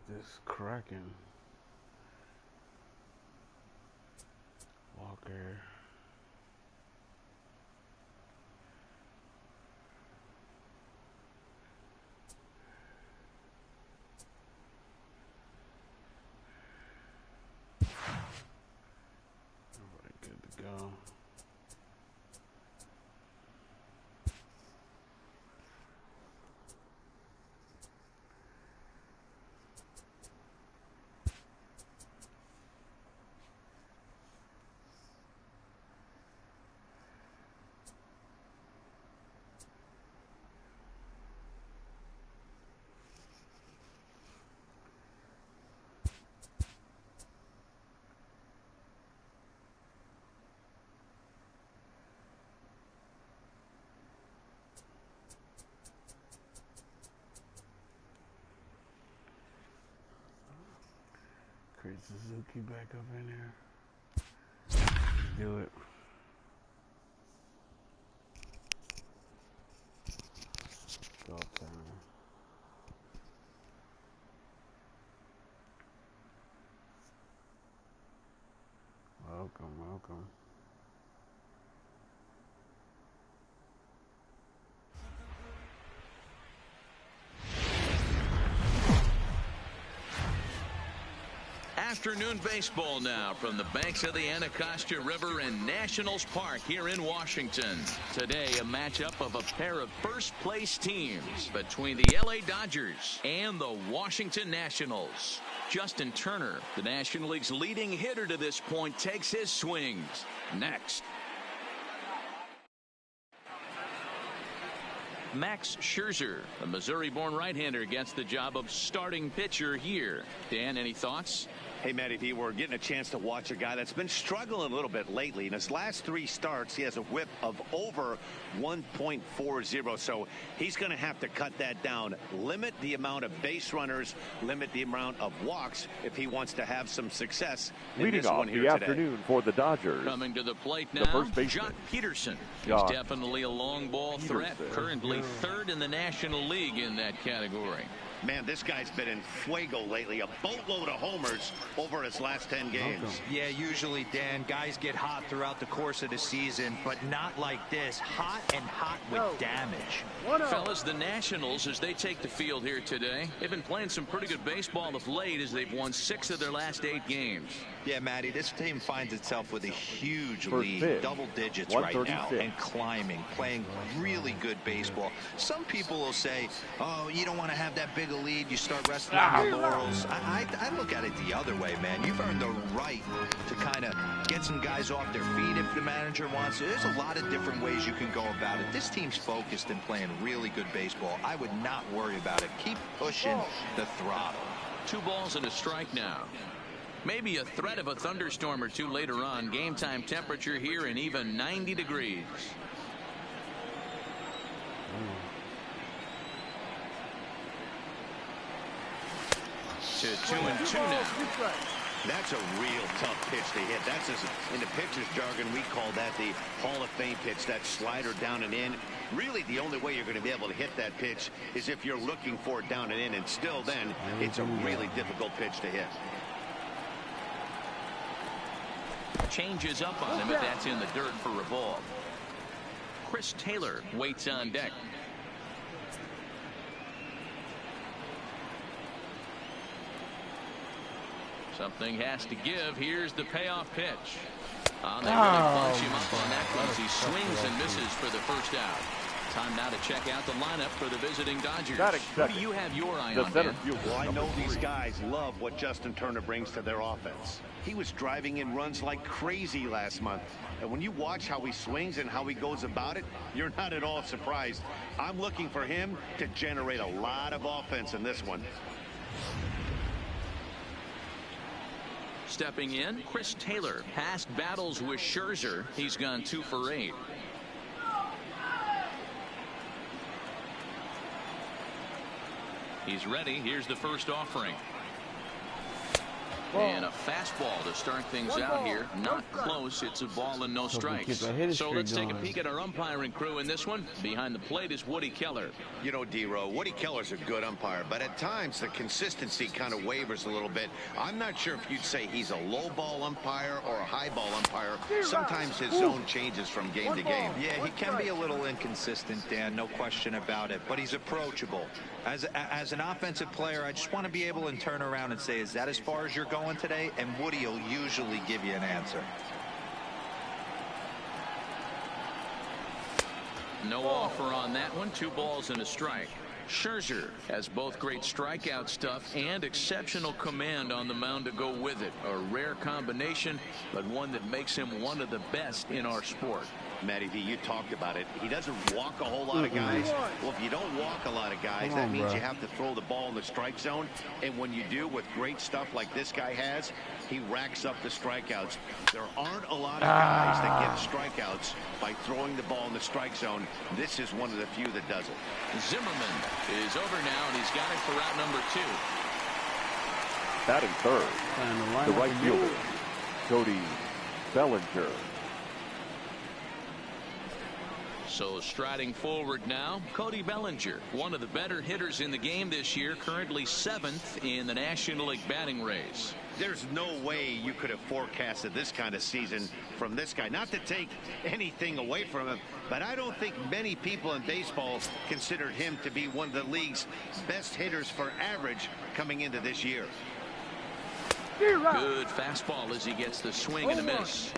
this cracking? Walker. Everybody good to go. Chris Suzuki back up in there. Let's do it. Go time. Welcome. Afternoon baseball now from the banks of the Anacostia River in Nationals Park here in Washington. Today, a matchup of a pair of first-place teams between the LA Dodgers and the Washington Nationals. Justin Turner, the National League's leading hitter to this point, takes his swings. Next. Max Sherzer, a Missouri-born right-hander, gets the job of starting pitcher here. Dan, any thoughts? Hey, Matty V, we're getting a chance to watch a guy that's been struggling a little bit lately. In his last 3 starts, he has a whip of over 1.40, so he's going to have to cut that down, limit the amount of base runners, limit the amount of walks if he wants to have some success in this one here today. Leading today. off the afternoon for the Dodgers. Coming to the plate now, the first baseman, Jock Peterson. He's Jock definitely a long ball threat, Peterson. currently 3rd in the National League in that category. Man, this guy's been in fuego lately. A boatload of homers over his last 10 games. Yeah, usually, Dan, guys get hot throughout the course of the season, but not like this. Hot and hot with damage. Fellas, the Nationals, as they take the field here today, they've been playing some pretty good baseball of late as they've won 6 of their last 8 games. Yeah, Matty, this team finds itself with a huge First lead, pitch, double digits right now, 136. and climbing, playing really good baseball. Some people will say, oh, you don't want to have that big a lead, you start resting on your laurels. I look at it the other way, man. You've earned the right to kind of get some guys off their feet if the manager wants to. There's a lot of different ways you can go about it. This team's focused and playing really good baseball. I would not worry about it. Keep pushing the throttle. 2 balls and a strike now. Maybe a threat of a thunderstorm or two later on. Game time temperature here in even 90 degrees. To 2-2 now. That's a real tough pitch to hit. That's in the pitcher's jargon, we call that the Hall of Fame pitch, that slider down and in. Really, the only way you're going to be able to hit that pitch is if you're looking for it down and in, and still then, it's a really difficult pitch to hit. Changes up on him, but that's in the dirt for a ball. Chris Taylor waits on deck. Something has to give. Here's the payoff pitch. They really bunch him up on that one as he swings and misses for the first out. Time now to check out the lineup for the visiting Dodgers. Who do you have your eye on, Dan? Well, I know these guys love what Justin Turner brings to their offense. He was driving in runs like crazy last month. And when you watch how he swings and how he goes about it, you're not at all surprised. I'm looking for him to generate a lot of offense in this one. Stepping in, Chris Taylor. Past battles with Sherzer. He's gone 2 for 8. He's ready. Here's the first offering. And a fastball to start things out here. Not close. It's a ball and no strikes. So let's take a peek at our umpiring crew in this one. Behind the plate is Woody Keller. You know, D-Row, Woody Keller's a good umpire, but at times the consistency kind of wavers a little bit. I'm not sure if you'd say he's a low ball umpire or a high ball umpire. Sometimes his zone changes from game to game. Yeah, he can be a little inconsistent, Dan, no question about it, but he's approachable. As an offensive player, I just want to be able to turn around and say, is that as far as you're going today? And Woody will usually give you an answer. No offer on that one. 2 balls and a strike. Sherzer has both great strikeout stuff and exceptional command on the mound to go with it. A rare combination, but one that makes him one of the best in our sport. Matty V, you talked about it. He doesn't walk a whole lot of guys. Well, if you don't walk a lot of guys, that means you have to throw the ball in the strike zone. And when you do, with great stuff like this guy has, he racks up the strikeouts. There aren't a lot of guys that get strikeouts by throwing the ball in the strike zone. This is one of the few that does it. Zimmerman is over now, and he's got it for out number 2. Batting third, the right fielder, Cody Bellinger. So striding forward now, Cody Bellinger, one of the better hitters in the game this year, currently 7th in the National League batting race. There's no way you could have forecasted this kind of season from this guy. Not to take anything away from him, but I don't think many people in baseball considered him to be one of the league's best hitters for average coming into this year. Good fastball as he gets the swing and a miss.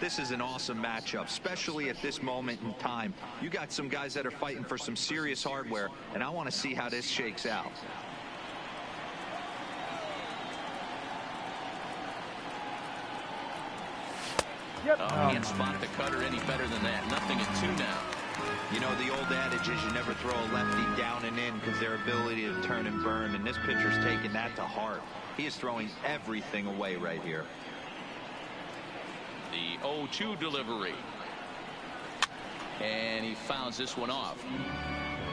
This is an awesome matchup, especially at this moment in time. You got some guys that are fighting for some serious hardware, and I want to see how this shakes out. Can't spot the cutter any better than that. Nothing at 2 now. You know, the old adage is you never throw a lefty down and in because their ability to turn and burn, and this pitcher's taking that to heart. He is throwing everything away right here. The 0-2 delivery. And he fouls this one off.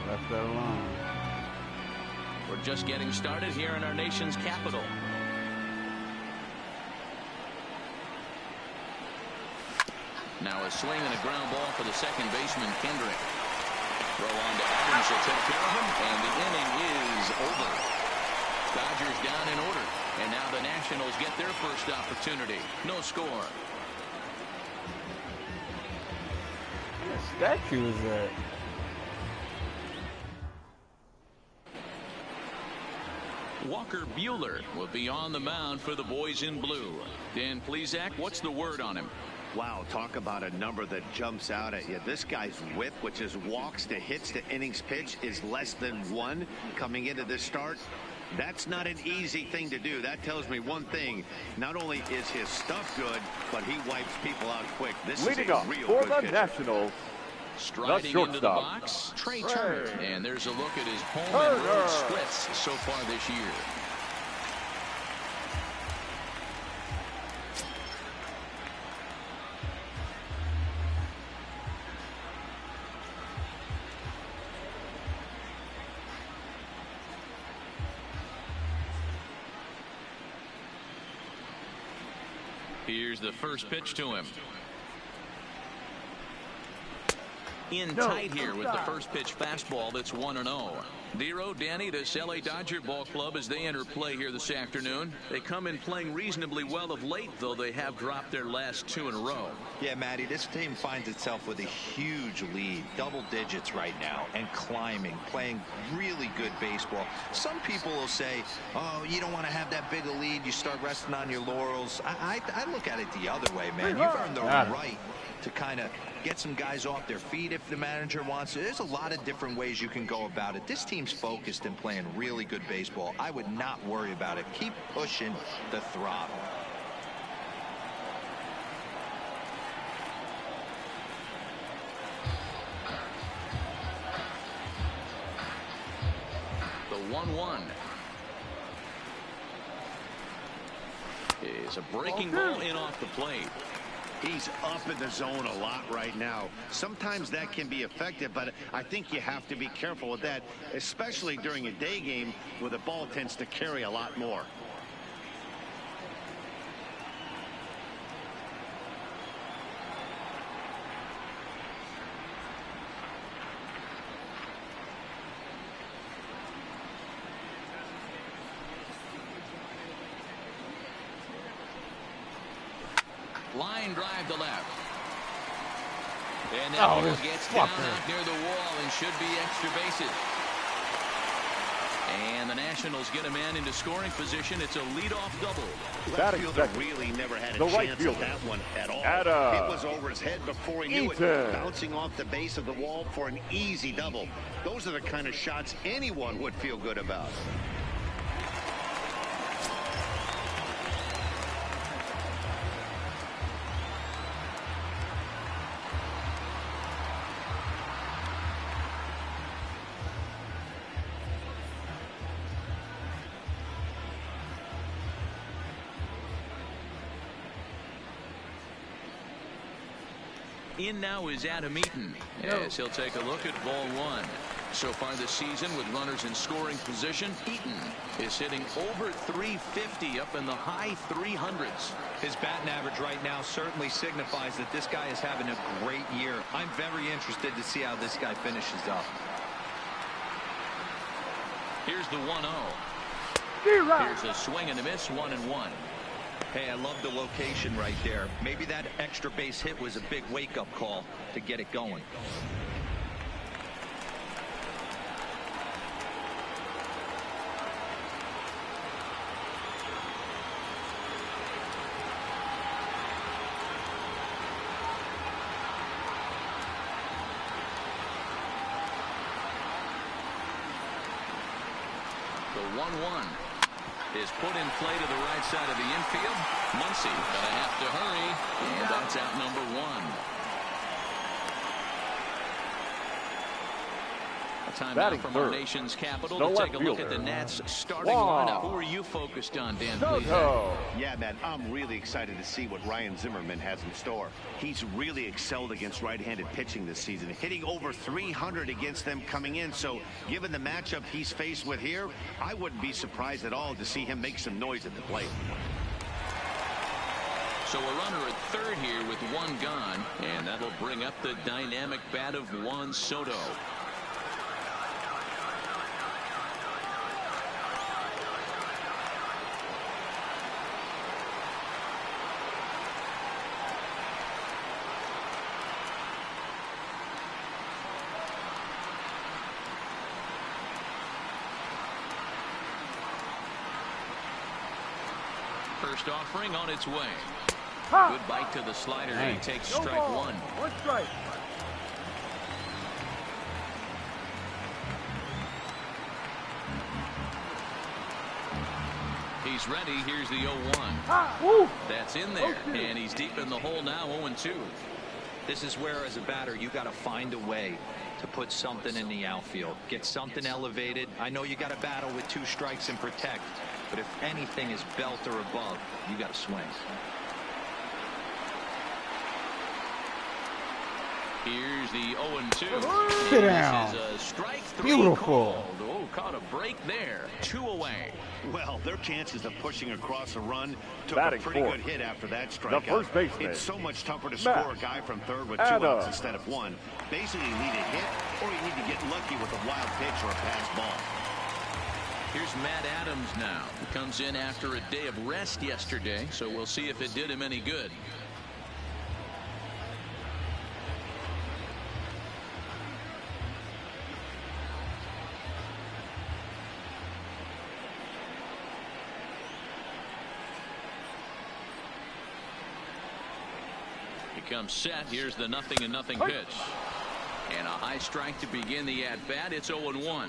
Left that alone. We're just getting started here in our nation's capital. Now a swing and a ground ball for the second baseman, Kendrick. Throw on to Adams will take care of him, and the inning is over. Dodgers down in order, and now the Nationals get their first opportunity. No score. Statue is that? Walker Buehler will be on the mound for the boys in blue. Dan Plesac, what's the word on him? Wow, talk about a number that jumps out at you. This guy's whip, which is walks to hits to innings pitch, is less than 1 coming into this start. That's not an easy thing to do. That tells me one thing. Not only is his stuff good, but he wipes people out quick. This is a real for good the pitcher. Nationals, Striding into the box, Trey Turner. And there's a look at his home and road splits so far this year. Here's the first pitch to him. In tight here with the first pitch fastball. That's 1-0. Dero, Danny, this LA Dodger ball club as they enter play here this afternoon. They come in playing reasonably well of late, though they have dropped their last 2 in a row. Yeah, Matty, this team finds itself with a huge lead, double digits right now, and climbing, playing really good baseball. Some people will say, oh, you don't want to have that big a lead, you start resting on your laurels. I look at it the other way, man. You've earned the right to kind of get some guys off their feet if the manager wants to. There's a lot of different ways you can go about it. This team's focused and playing really good baseball. I would not worry about it. Keep pushing the throttle. The 1-1 is a breaking ball in off the plate. He's up in the zone a lot right now. Sometimes that can be effective, but I think you have to be careful with that, especially during a day game where the ball tends to carry a lot more. Line drive to left. And that ball gets down out near the wall and should be extra bases. And the Nationals get a man into scoring position. It's a leadoff double. Left fielder really never had a chance at that one at all. It was over his head before he knew it. Bouncing off the base of the wall for an easy double. Those are the kind of shots anyone would feel good about. In now is Adam Eaton as he'll take a look at ball one. So far this season with runners in scoring position, Eaton is hitting over 350 up in the high 300s. His batting average right now certainly signifies that this guy is having a great year. I'm very interested to see how this guy finishes up. Here's the 1-0. Here's a swing and a miss, 1-1. Hey, I love the location right there. Maybe that extra base hit was a big wake-up call to get it going. The 1-1. Is put in play to the right side of the infield. Muncy gonna have to hurry, and that's out number one. A timeout from our nation's capital to take a look at the Nats starting lineup. Who are you focused on, Dan? Yeah, man, I'm really excited to see what Ryan Zimmerman has in store. He's really excelled against right-handed pitching this season, hitting over 300 against them coming in. So given the matchup he's faced with here, I wouldn't be surprised at all to see him make some noise at the plate. So a runner at third here with one gone, and that'll bring up the dynamic bat of Juan Soto. First offering on its way. Good bite to the slider. And he takes strike one. One strike. He's ready. Here's the 0-1. That's in there. And he's deep in the hole now, 0-2. This is where, as a batter, you got to find a way to put something in the outfield. Get something elevated. I know you got to battle with 2 strikes and protect. But if anything is belt or above, you got to swing. Here's the 0-2. Sit down. This is a strike 3 Beautiful. called. Oh, caught a break there. 2 away. Well, their chances of pushing across a run took Batting a pretty fourth. good hit after that strikeout. The first baseman. It's so much tougher to score a guy from third with 2 outs instead of 1. Basically, you need a hit, or you need to get lucky with a wild pitch or a pass ball. Here's Matt Adams now. He comes in after a day of rest yesterday, so we'll see if it did him any good. He comes set. Here's the 0-0 pitch. And a high strike to begin the at-bat. It's 0-1.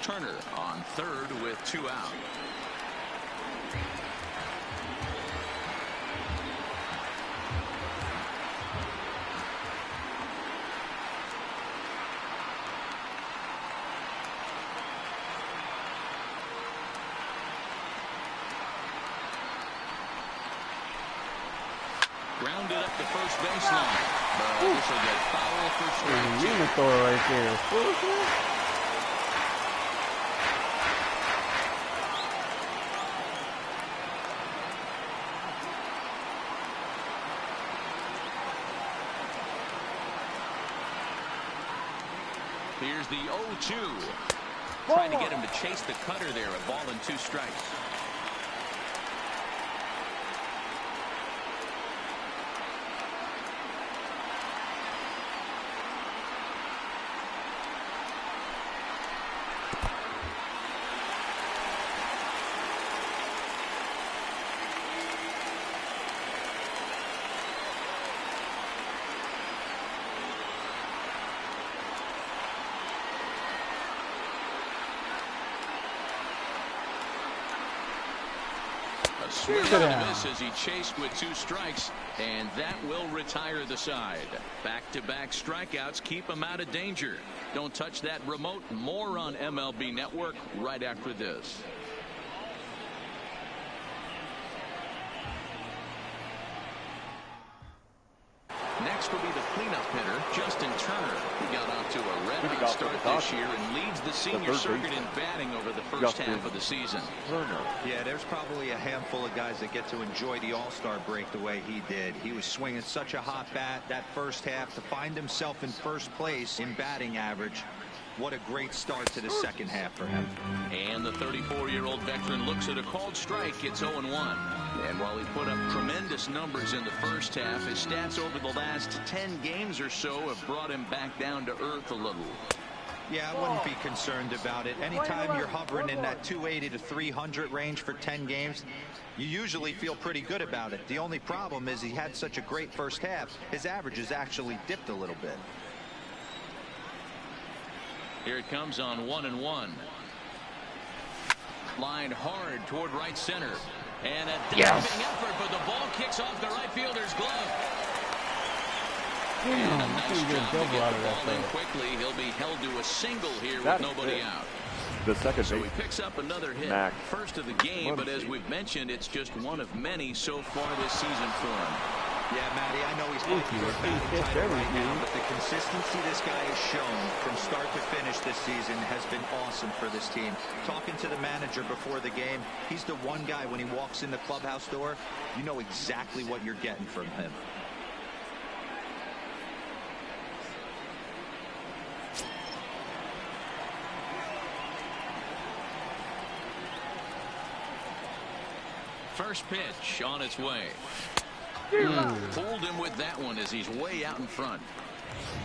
Turner on third with 2 out. Grounded up the first baseline. But this will get foul for strike 2. You can throw it right there. Here's the 0-2. Trying to get him to chase the cutter there. A ball and 2 strikes. Swing on a miss as he chased with 2 strikes, and that will retire the side. Back-to-back strikeouts keep him out of danger. Don't touch that remote. More on MLB Network right after this. Next will be the cleanup hitter, Justin Turner. He got off to a red-hot start this year and leads the senior circuit in batting over the first half of the season. Yeah, there's probably a handful of guys that get to enjoy the All-Star break the way he did. He was swinging such a hot bat that first half to find himself in first place in batting average. What a great start to the second half for him. And the 34-year-old veteran looks at a called strike. It's 0-1. And while he put up tremendous numbers in the first half, his stats over the last 10 games or so have brought him back down to earth a little. Yeah, I wouldn't be concerned about it. Anytime you're hovering in that 280 to 300 range for 10 games, you usually feel pretty good about it. The only problem is he had such a great first half, his average has actually dipped a little bit. Here it comes on 1-1. Line hard toward right center. And a diving effort, but the ball kicks off the right fielder's glove. And a nice job to get the ball in quickly. He'll be held to a single here with nobody out. The second so he picks up another hit. Max. First of the game, but as we've mentioned, it's just one of many so far this season for him. Yeah, Matty, I know he's fighting for a batting title right now, but the consistency this guy has shown from start to finish this season has been awesome for this team. Talking to the manager before the game, he's the one guy when he walks in the clubhouse door, you know exactly what you're getting from him. First pitch on its way. Pulled him with that one as he's way out in front.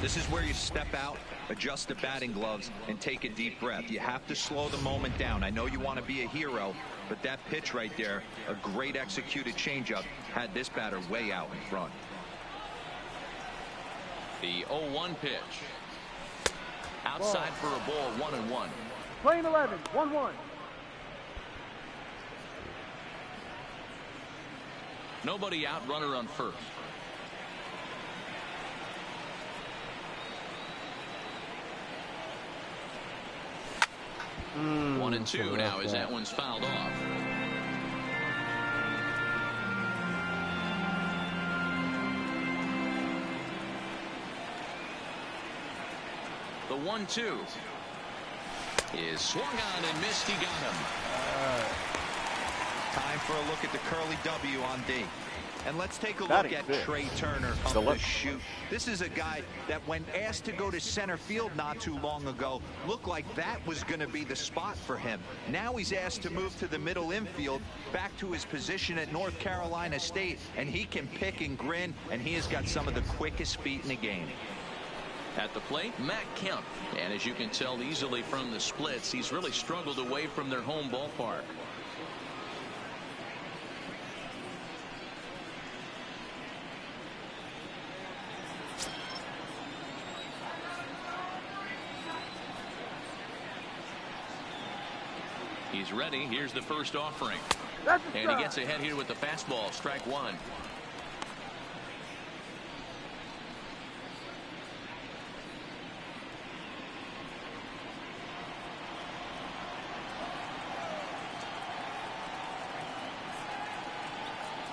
This is where you step out, adjust the batting gloves, and take a deep breath. You have to slow the moment down. I know you want to be a hero, but that pitch right there, a great executed changeup, had this batter way out in front. The 0-1 pitch. Outside for a ball, 1-1. Playing 11, 1-1. Nobody out, runner on first. One and two now as that one's fouled off. The 1-2 is swung on and missed. He got him. Time for a look at the curly W on D. And let's take a look at Trey Turner up the chute. This is a guy that when asked to go to center field not too long ago, looked like that was going to be the spot for him. Now he's asked to move to the middle infield, back to his position at North Carolina State, and he can pick and grin, and he has got some of the quickest feet in the game. At the plate, Matt Kemp. And as you can tell easily from the splits, he's really struggled away from their home ballpark. He's ready. Here's the first offering. And he gets ahead here with the fastball. Strike one.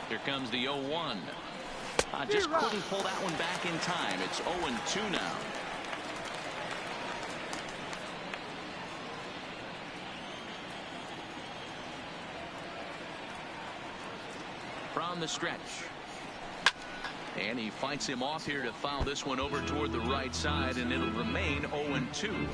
Here comes the 0-1. Just couldn't pull that one back in time. It's 0-2 now. From the stretch. And he fights him off here to foul this one over toward the right side, and it'll remain 0-2.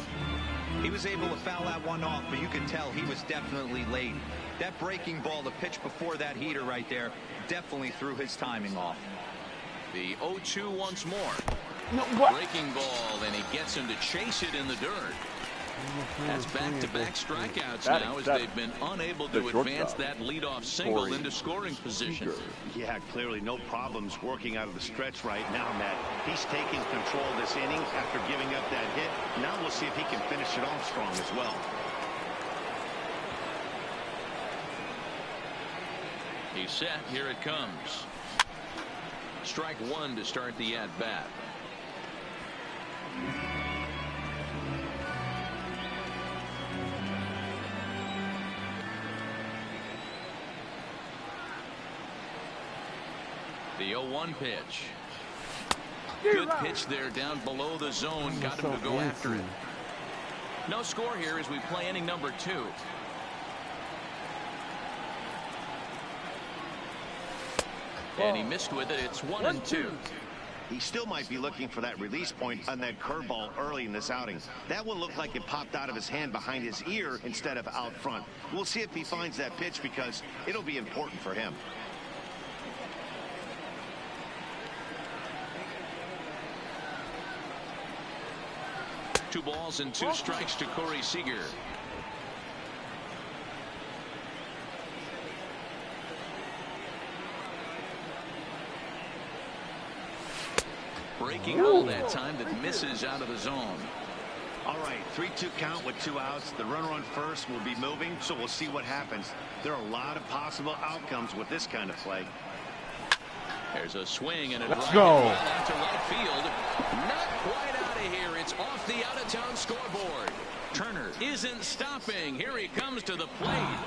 He was able to foul that one off, but you could tell he was definitely late. That breaking ball, the pitch before that heater right there, definitely threw his timing off. The 0-2 once more. No, what? Breaking ball, and he gets him to chase it in the dirt. That's back-to-back strikeouts now as they've been unable to advance that leadoff single into scoring position. Yeah, clearly no problems working out of the stretch right now, Matt. He's taking control of this inning after giving up that hit. Now we'll see if he can finish it off strong as well. He's set. Here it comes. Strike one to start the at-bat. The 0-1 pitch. Good pitch there down below the zone. Got him to go after it. No score here as we play inning number 2. And he missed with it. It's 1-2. He still might be looking for that release point on that curveball early in this outing. That one looked like it popped out of his hand behind his ear instead of out front. We'll see if he finds that pitch because it'll be important for him. Two balls and 2 strikes to Corey Seager. Breaking ball that time that misses out of the zone. All right, 3-2 count with 2 outs. The runner on first will be moving, so we'll see what happens. There are a lot of possible outcomes with this kind of play. There's a swing and a Let's drive go. out to right field. Not quite out of here. It's off the out-of-town scoreboard. Turner isn't stopping. Here he comes to the plate.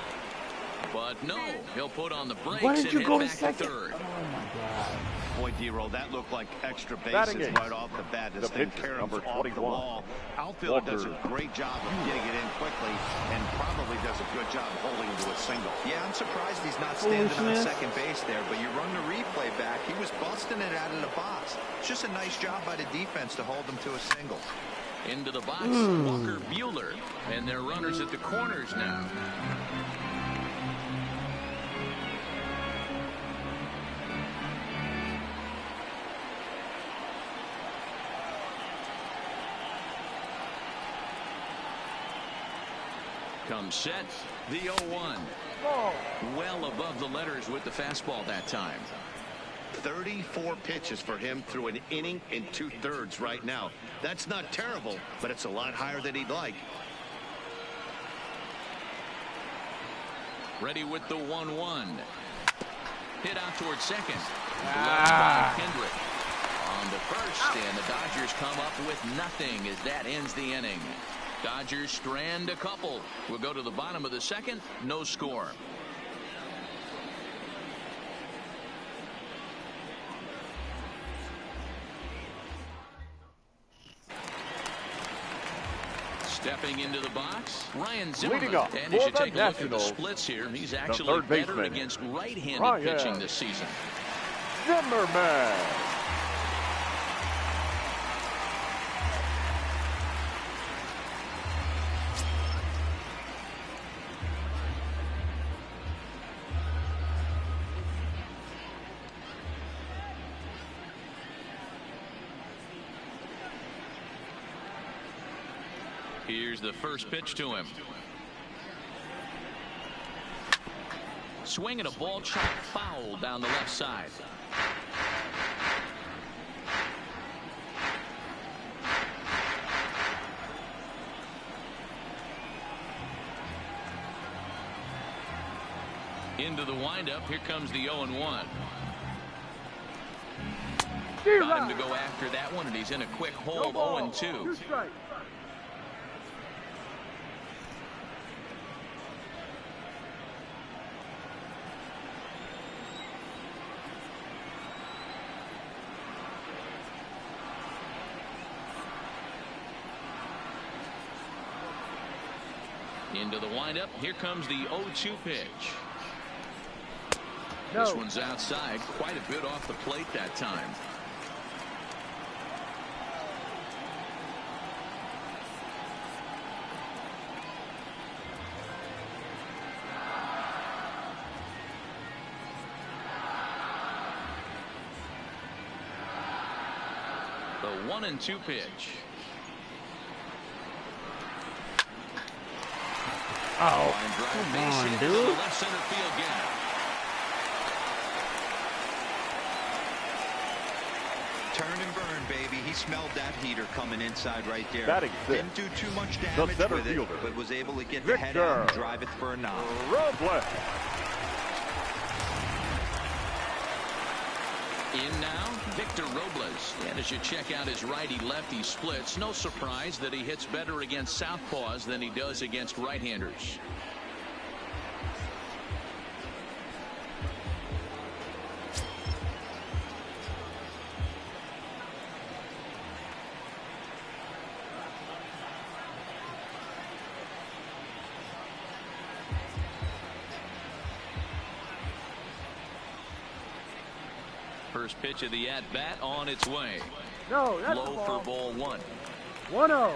But no, he'll put on the brakes Why and did you head go to back to second? third. Oh my God. Boy, D-Roll, that looked like extra Batting bases ace. right off the bat. This The thing pitcher, caroms number off the 21. wall. Outfielder does a great job of getting it in quickly and probably does a good job holding him to a single. Yeah, I'm surprised he's not standing on Foolishness. second base there, but you run the replay back. He was busting it out of the box. It's just a nice job by the defense to hold him to a single. Into the box, Walker Buehler. And they're runners at the corners now. Comes set, the 0-1. Well above the letters with the fastball that time. 34 pitches for him through an inning and 2/3 right now. That's not terrible, but it's a lot higher than he'd like. Ready with the 1-1. Hit out towards second. Left by Kendrick. On to first, and the Dodgers come up with nothing as that ends the inning. Dodgers strand a couple. We'll go to the bottom of the second. No score. Stepping into the box, Ryan Zimmerman. Leading up And you for should the take a look at the Nationals, splits here. He's actually third better baseman, against right-handed Ryan pitching this season. Zimmerman. Here's the first pitch to him. Swinging a ball chopped foul down the left side. Into the windup. Here comes the 0-1. Got him to go after that one, and he's in a quick hold. 0-2. Into the windup. Here comes the 0-2 pitch. No. This one's outside, quite a bit off the plate that time. The 1-2 pitch. Oh, Line drive come base on, hit dude. to the left center field gap. Turn and burn, baby. He smelled that heater coming inside right there. Batting sixth. Didn't do too much damage center with it, fielder, but was able to get the head out and drive it for a knock. Robles. In now, Victor Robles. And as you check out his righty-lefty splits, no surprise that he hits better against southpaws than he does against right-handers. First pitch of the at-bat on its way. No, that's Low the ball. for ball one. 1-0.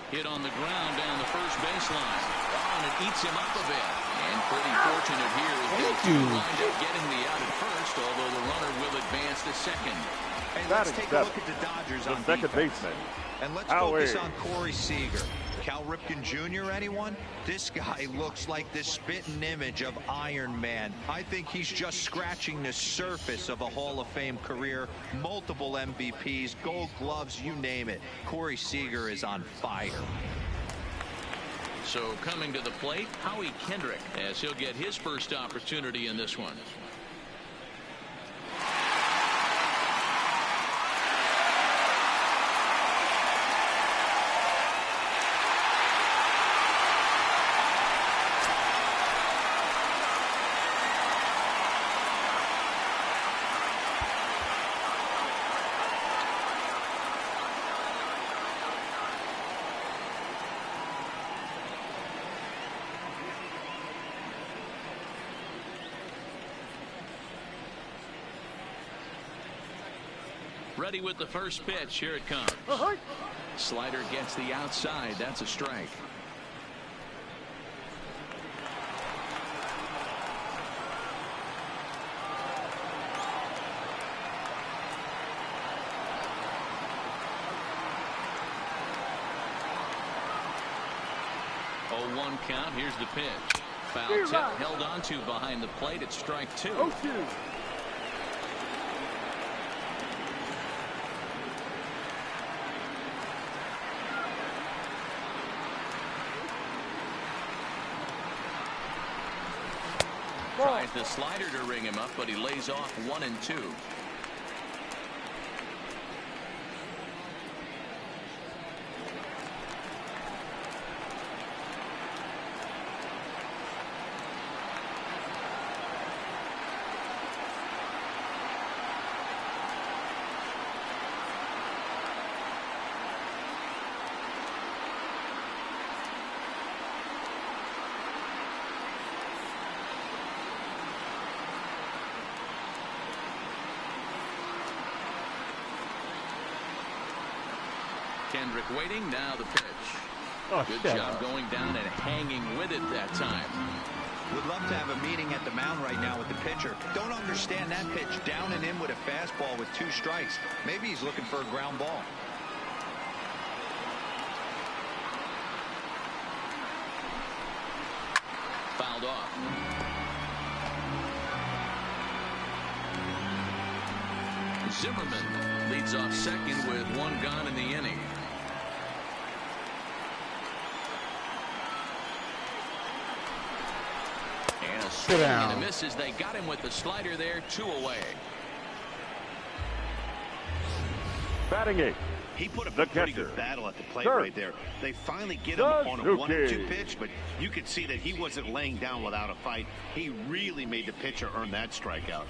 Hit on the ground down the first baseline. Oh, and it eats him up a bit. And pretty fortunate here as those two wind up getting the out at first, although the runner will advance to second. Hey, let's take a look at the Dodgers on second defense. baseman. And let's focus on Corey Seager. Cal Ripken Jr., anyone? This guy looks like the spitting image of Iron Man. I think he's just scratching the surface of a Hall of Fame career. Multiple MVPs, Gold Gloves, you name it. Corey Seager is on fire. So coming to the plate, Howie Kendrick, as he'll get his first opportunity in this one. Ready with the first pitch. Here it comes. Slider gets the outside. That's a strike. Oh, 1 count. Here's the pitch. Foul tip held onto behind the plate. It's strike 2. 0-2. Tries the slider to ring him up, but he lays off 1 and 2. Kendrick waiting. Now the pitch. Good job going down and hanging with it that time. Would love to have a meeting at the mound right now with the pitcher. Don't understand that pitch. Down and in with a fastball with 2 strikes. Maybe he's looking for a ground ball. Fouled off. Zimmerman leads off second with 1 gone in the inning. And a swing and a miss as they got him with the slider there. 2 away. Batting 8, He put up The a pretty catcher, good battle at the plate Sherzer. right there. They finally get him on a Suzuki. 1-2 pitch, but you could see that he wasn't laying down without a fight. He really made the pitcher earn that strikeout.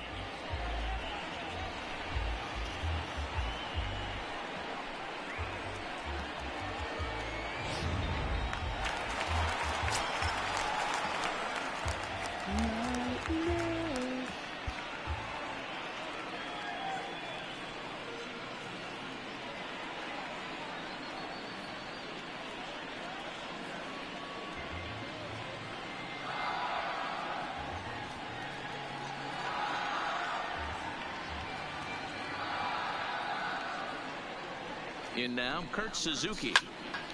In now, Kurt Suzuki.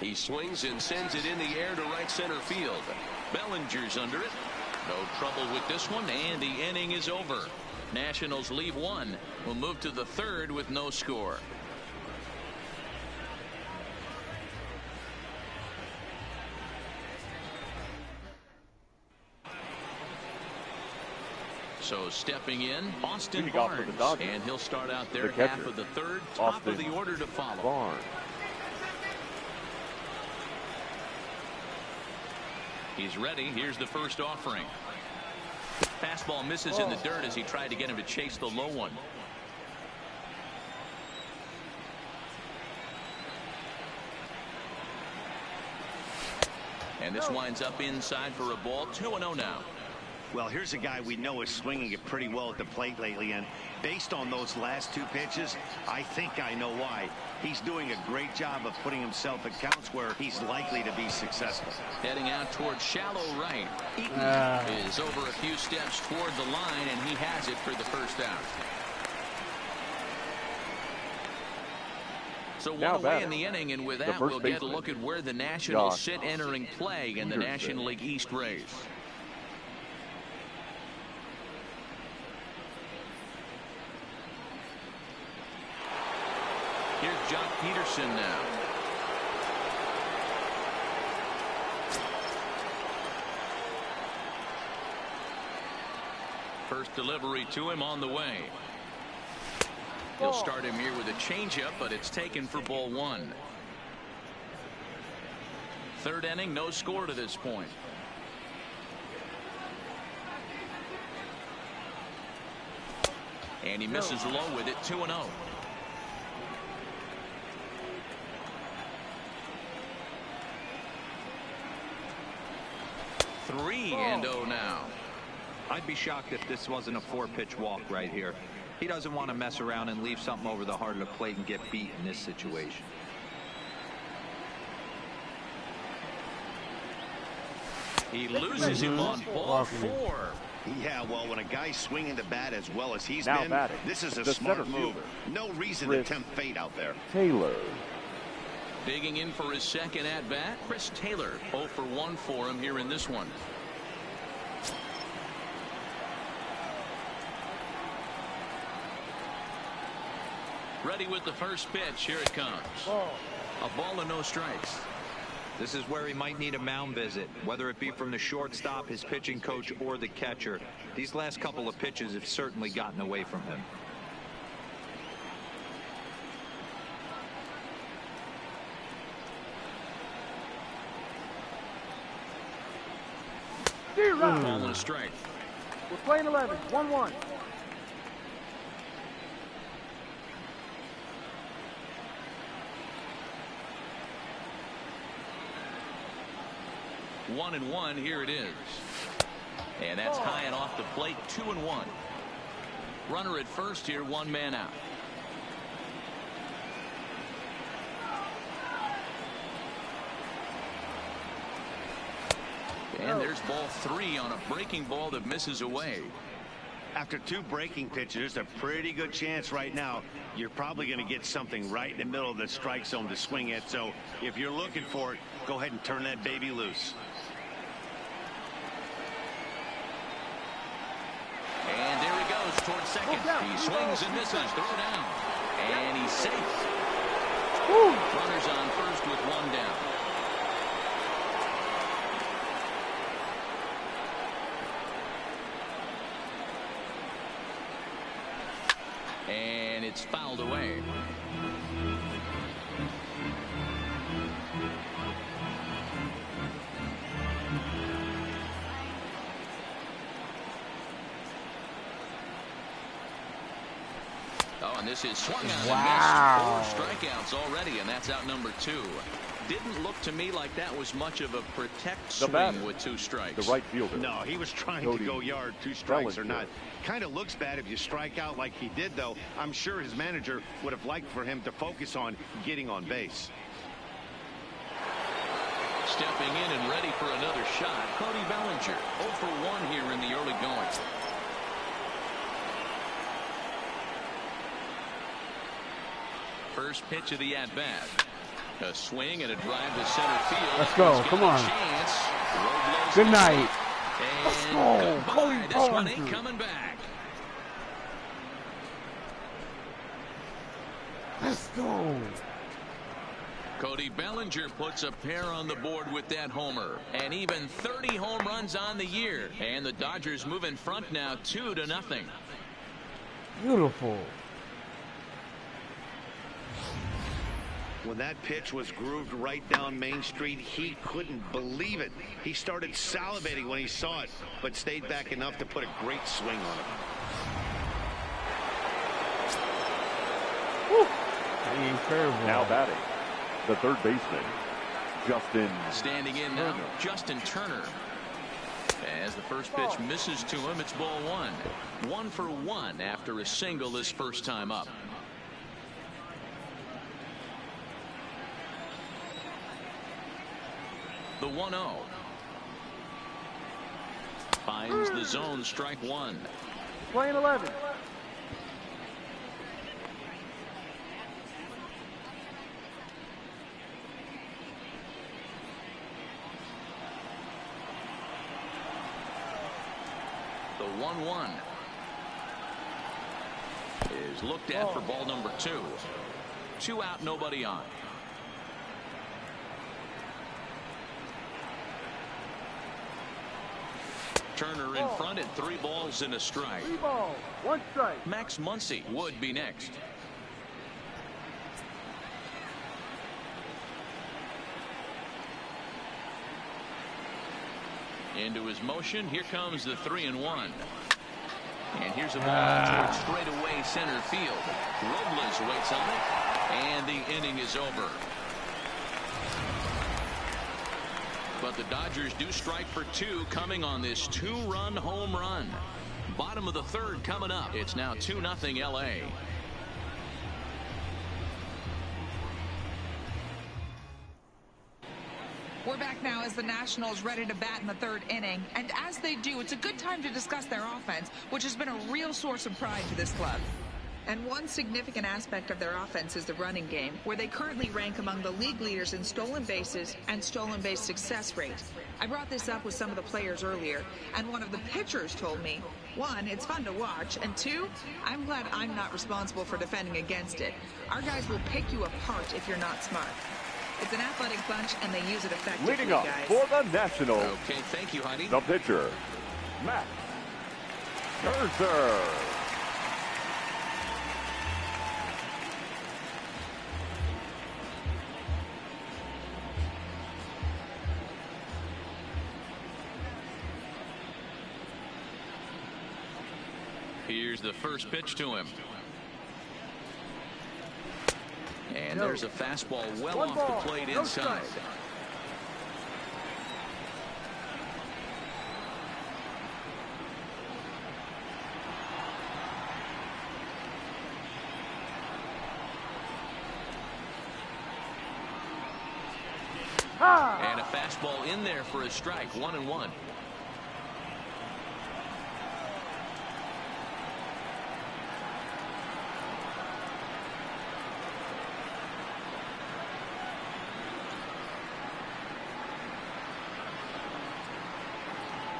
He swings and sends it in the air to right center field. Bellinger's under it. No trouble with this one, and the inning is over. Nationals leave one. We'll move to the third with no score. So stepping in, Austin Barnes, and he'll start out there half of the third, top of the order to follow. Barnes. He's ready. Here's the first offering. Fastball misses in the dirt as he tried to get him to chase the low one. And this winds up inside for a ball. 2-0 now. Well, here's a guy we know is swinging it pretty well at the plate lately, and based on those last two pitches, I think I know why. He's doing a great job of putting himself at counts where he's likely to be successful. Heading out towards shallow right. Eaton is over a few steps toward the line, and he has it for the first out. So one away in the inning, and with that, we'll get a look at where the Nationals sit entering play in the National League East race. Here's Jock Peterson now. First delivery to him on the way. He'll start him here with a changeup, but it's taken for ball one. Third inning, no score to this point. And he misses low with it. 2-0. Three and 0 now. I'd be shocked if this wasn't a 4-pitch walk right here. He doesn't want to mess around and leave something over the heart of the plate and get beat in this situation. He loses him on ball 4. Yeah, well, when a guy's swinging the bat as well as he's Now been, batting, this is a the smart center move. fielder, No reason to tempt fate out there. Taylor. Digging in for his second at bat, Chris Taylor. 0 for 1 for him here in this one. Ready with the first pitch. Here it comes. A ball and no strikes. This is where he might need a mound visit, whether it be from the shortstop, his pitching coach, or the catcher. These last couple of pitches have certainly gotten away from him. Ball and a strike. We're playing 11. 1-1. One and one. Here it is. And that's high and off the plate. 2-1. Runner at first here. One man out. And there's ball 3 on a breaking ball that misses away. After 2 breaking pitches, there's a pretty good chance right now you're probably going to get something right in the middle of the strike zone to swing at. So if you're looking for it, go ahead and turn that baby loose. And there he goes towards second. He swings and misses. Throw down. And he's safe. Runners on first with one down. And it's fouled away. And this is swung on Wow. and missed. 4 strikeouts already, and that's out number 2. Didn't look to me like that was much of a protect swing with 2 strikes. The right fielder. No, he was trying to go yard, 2 strikes or not. Kind of looks bad if you strike out like he did, though. I'm sure his manager would have liked for him to focus on getting on base. Stepping in and ready for another shot, Cody Bellinger. 0 for 1 here in the early going. First pitch of the at-bat. A swing and a drive to center field. Let's go. Come on. Good night. Let's go. Cody This one ain't Bellinger. coming back. Let's go. Cody Bellinger puts a pair on the board with that homer. And even 30 home runs on the year. And the Dodgers move in front now 2-0. Beautiful. When that pitch was grooved right down Main Street, he couldn't believe it. He started salivating when he saw it, but stayed back enough to put a great swing on it. Now batting, the third baseman, Justin. Standing in now, Justin Turner. As the first pitch misses to him, it's ball 1. 1 for 1 after a single his first time up. The 1-0. Finds the zone, strike 1. Playing 11. The 1-1 is looked at for ball number 2. 2 out, nobody on. Turner in front at 3 balls and a strike. 3 balls, 1 strike. Max Muncy would be next. Into his motion. Here comes the 3-1. And here's a ball towards straightaway center field. Robles waits on it. And the inning is over. But the Dodgers do strike for 2 coming on this 2-run home run. Bottom of the 3rd coming up. It's now 2-0 LA. We're back now as the Nationals ready to bat in the 3rd inning. And as they do, it's a good time to discuss their offense, which has been a real source of pride to this club. And one significant aspect of their offense is the running game, where they currently rank among the league leaders in stolen bases and stolen base success rate. I brought this up with some of the players earlier, and one of the pitchers told me, 1, it's fun to watch, and 2, I'm glad I'm not responsible for defending against it. Our guys will pick you apart if you're not smart. It's an athletic bunch, and they use it effectively, Leading up guys. for the Nationals. Okay, thank you, Heidi. The pitcher, Max Sherzer. Here's the first pitch to him. And there's a fastball well off the plate inside. And a fastball in there for a strike. 1-1.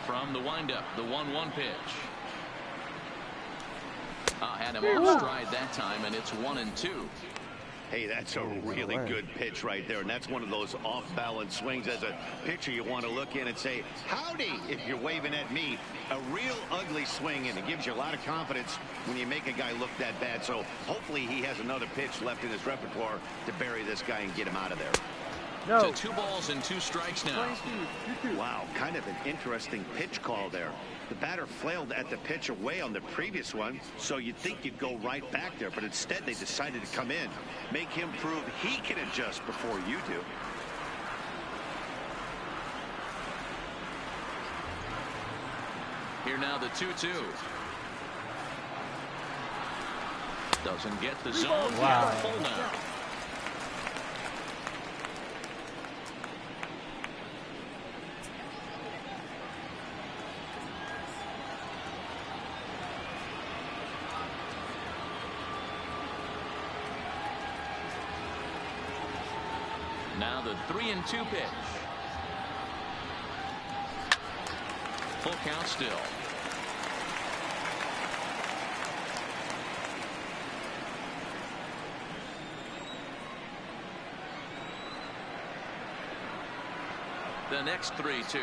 From the windup, the 1-1 pitch. Had him off stride that time, and it's 1-2. Hey, that's a really good pitch right there, and that's one of those off-balance swings. As a pitcher, you want to look in and say, howdy, if you're waving at me. A real ugly swing, and it gives you a lot of confidence when you make a guy look that bad. So hopefully he has another pitch left in his repertoire to bury this guy and get him out of there. To 2 balls and 2 strikes now. Wow, kind of an interesting pitch call there. The batter flailed at the pitch away on the previous one, so you'd think you'd go right back there, but instead they decided to come in, make him prove he can adjust before you do. Here now the 2-2. Doesn't get the zone. Wow. Full now. Now the 3-2 pitch. Full count still. The next 3-2.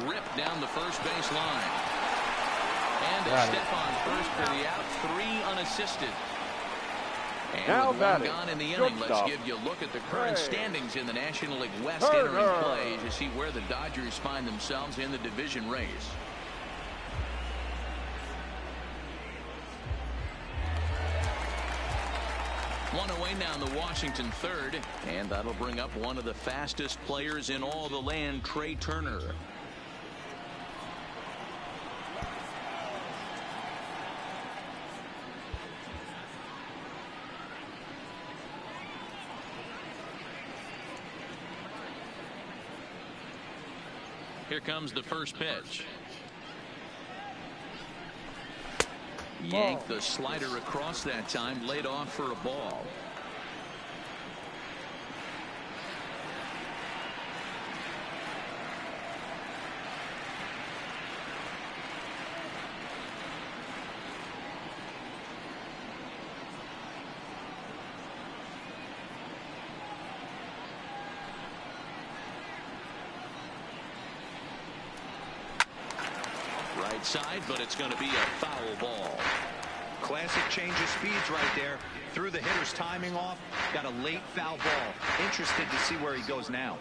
Ripped down the first base line. And a step on first for the out. 3 unassisted. And now with 1 batting, gone in the inning, let's give you a look at the current standings in the National League West entering play to see where the Dodgers find themselves in the division race. One away now in the Washington third, and that'll bring up one of the fastest players in all the land, Trey Turner. Here comes the first pitch. Yanked the slider across that time, laid off for a ball. Right side, but it's going to be a foul ball. Classic change of speeds right there. Threw the hitter's timing off. Got a late foul ball. Interested to see where he goes now.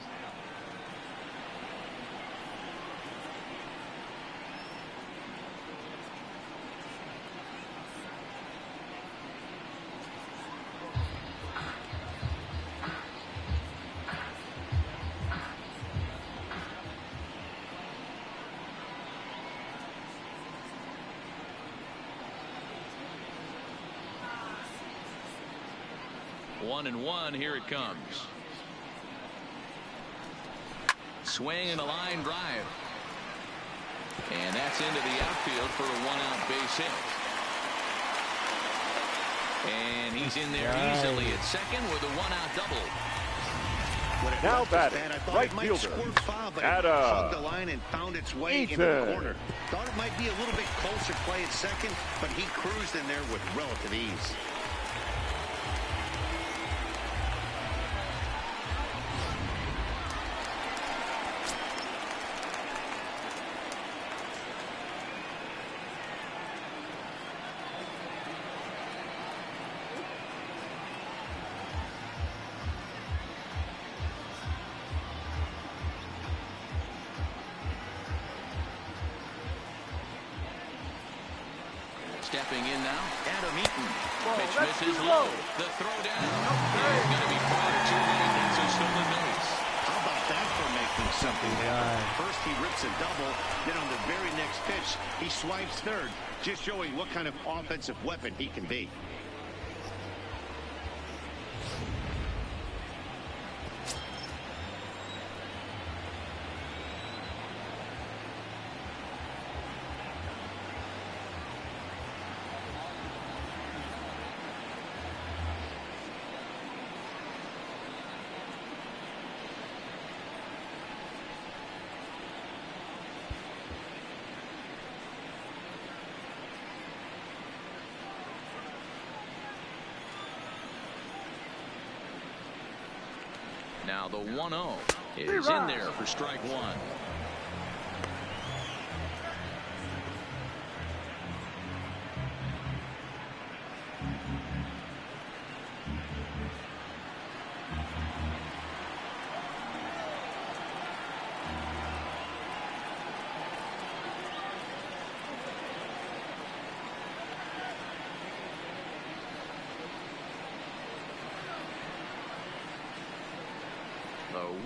One and one. Here it comes. Swing and a line drive. And that's into the outfield for a 1-out base hit. And he's in there easily at second with a 1-out double. Now batting, right fielder, hugged the line and found its way into the corner. Thought it might be a little bit closer play at second, but he cruised in there with relative ease. Stepping in now, Adam Eaton. Pitch misses low. The throw down is going to be far too late. It's a stolen base. How about that for making something happen? First he rips a double, then on the very next pitch he swipes third, just showing what kind of offensive weapon he can be. Now the 1-0 is in there for strike one.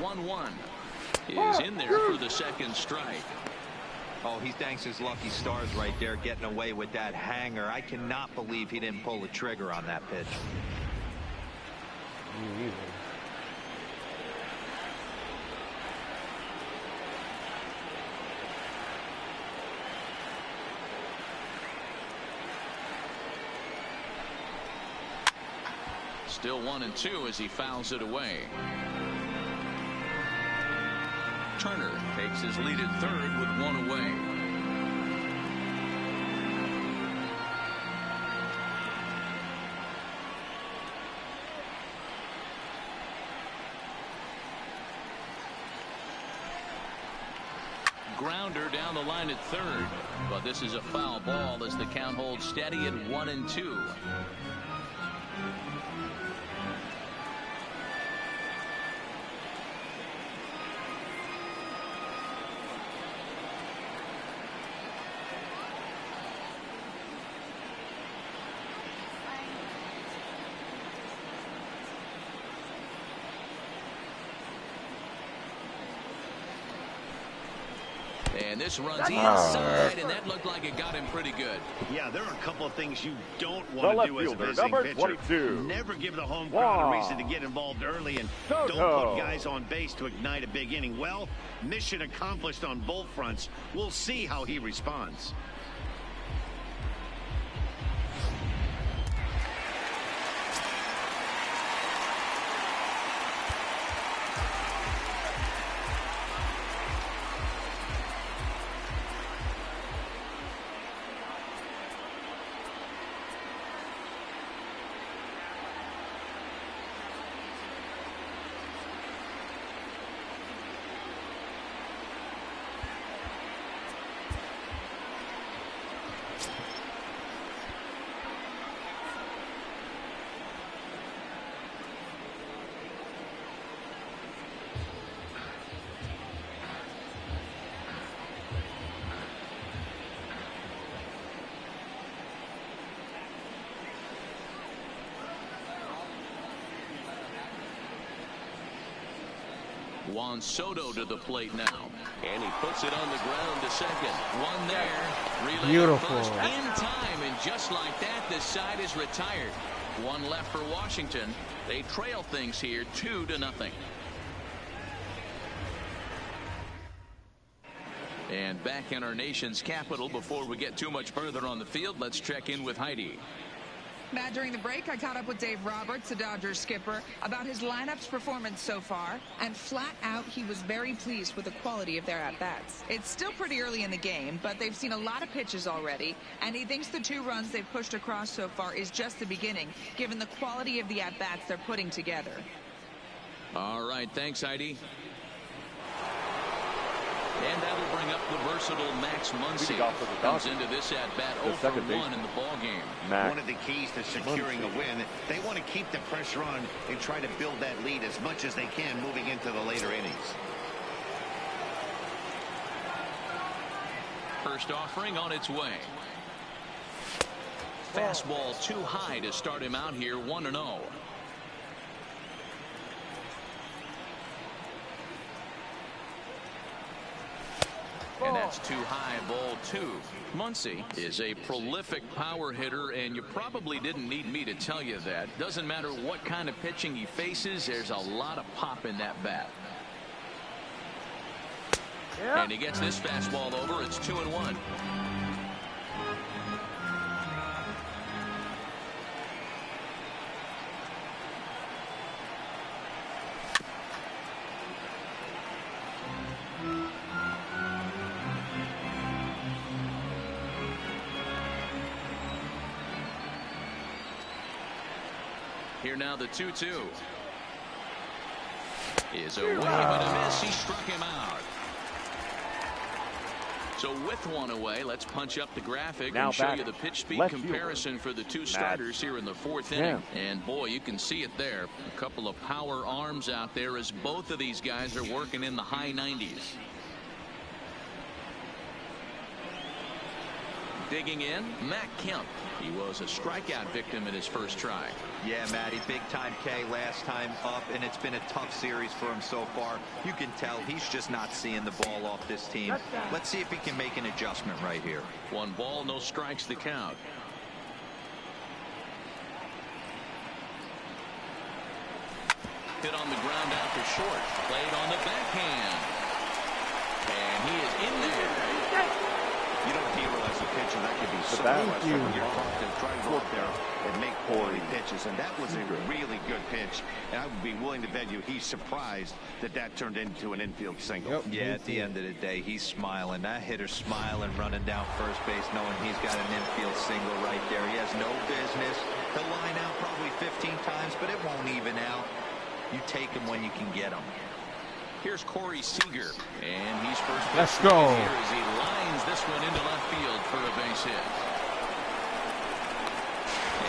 1-1. Is in there for the second strike. Oh, he thanks his lucky stars right there, getting away with that hanger. I cannot believe he didn't pull the trigger on that pitch. Me either. Still 1-2 as he fouls it away. Turner takes his lead at third with one away. Grounder down the line at third, but this is a foul ball as the count holds steady at 1-2. And this runs inside, and that looked like it got him pretty good. Yeah, there are a couple of things you don't want to do as a visiting pitcher. 22. Never give the home crowd a reason to get involved early, and don't put guys on base to ignite a big inning. Well, mission accomplished on both fronts. We'll see how he responds. Juan Soto to the plate now, and he puts it on the ground to second. One there, relay Beautiful. first in time, and just like that, this side is retired. One left for Washington. They trail things here 2-0. And back in our nation's capital, before we get too much further on the field, let's check in with Heidi. Matt, during the break, I caught up with Dave Roberts, the Dodgers skipper, about his lineup's performance so far, and flat out, he was very pleased with the quality of their at-bats. It's still pretty early in the game, but they've seen a lot of pitches already, and he thinks the 2 runs they've pushed across so far is just the beginning, given the quality of the at-bats they're putting together. All right, thanks, Heidi. And that'll bring up the versatile Max Muncy. Comes into this at-bat 0-for-1 in the ballgame. One of the keys to securing a win, they want to keep the pressure on and try to build that lead as much as they can moving into the later innings. First offering on its way. Fastball too high to start him out here, 1-0. And that's too high, ball 2. Muncy is a prolific power hitter, and you probably didn't need me to tell you that. Doesn't matter what kind of pitching he faces, there's a lot of pop in that bat. And he gets this fastball over. It's 2-1. Here now the 2-2 is a wave and a miss. He struck him out. So with one away, let's punch up the graphic and show you the pitch speed comparison for the 2 starters here in the 4th inning. And boy, you can see it there. A couple of power arms out there as both of these guys are working in the high 90s. Digging in, Matt Kemp. He was a strikeout victim in his first try. Yeah, Matty, big time K last time up, and it's been a tough series for him so far. You can tell he's just not seeing the ball off this team. Let's see if he can make an adjustment right here. 1 ball, no strikes the count. Hit on the ground out to short. Played on the backhand. And he is in there. You don't realize a pitcher that could be so frustrating when you're trying to go up there and make quality pitches, and that was a really good pitch, and I would be willing to bet you he's surprised that that turned into an infield single. Yeah, at the end of the day, he's smiling. That hitter's smiling, running down first base, knowing he's got an infield single right there. He has no business. He'll line out probably 15 times, but it won't even out. You take him when you can get him. Here's Corey Seager, and he's first. Let's go. Here as he lines this one into left field for a base hit.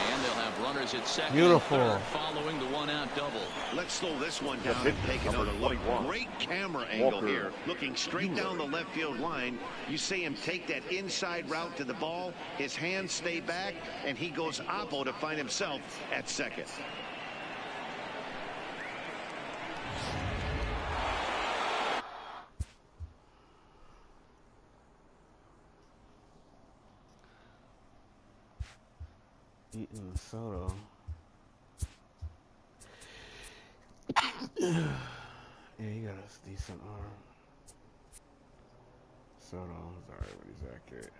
And they'll have runners at second. Beautiful. And third following the 1-out double. Let's slow this one down and take another look. Great camera angle here. Looking straight down the left field line. You see him take that inside route to the ball. His hands stay back, and he goes oppo to find himself at second. Eating soda. Yeah, he got a decent arm. Soda, sorry, but he's accurate.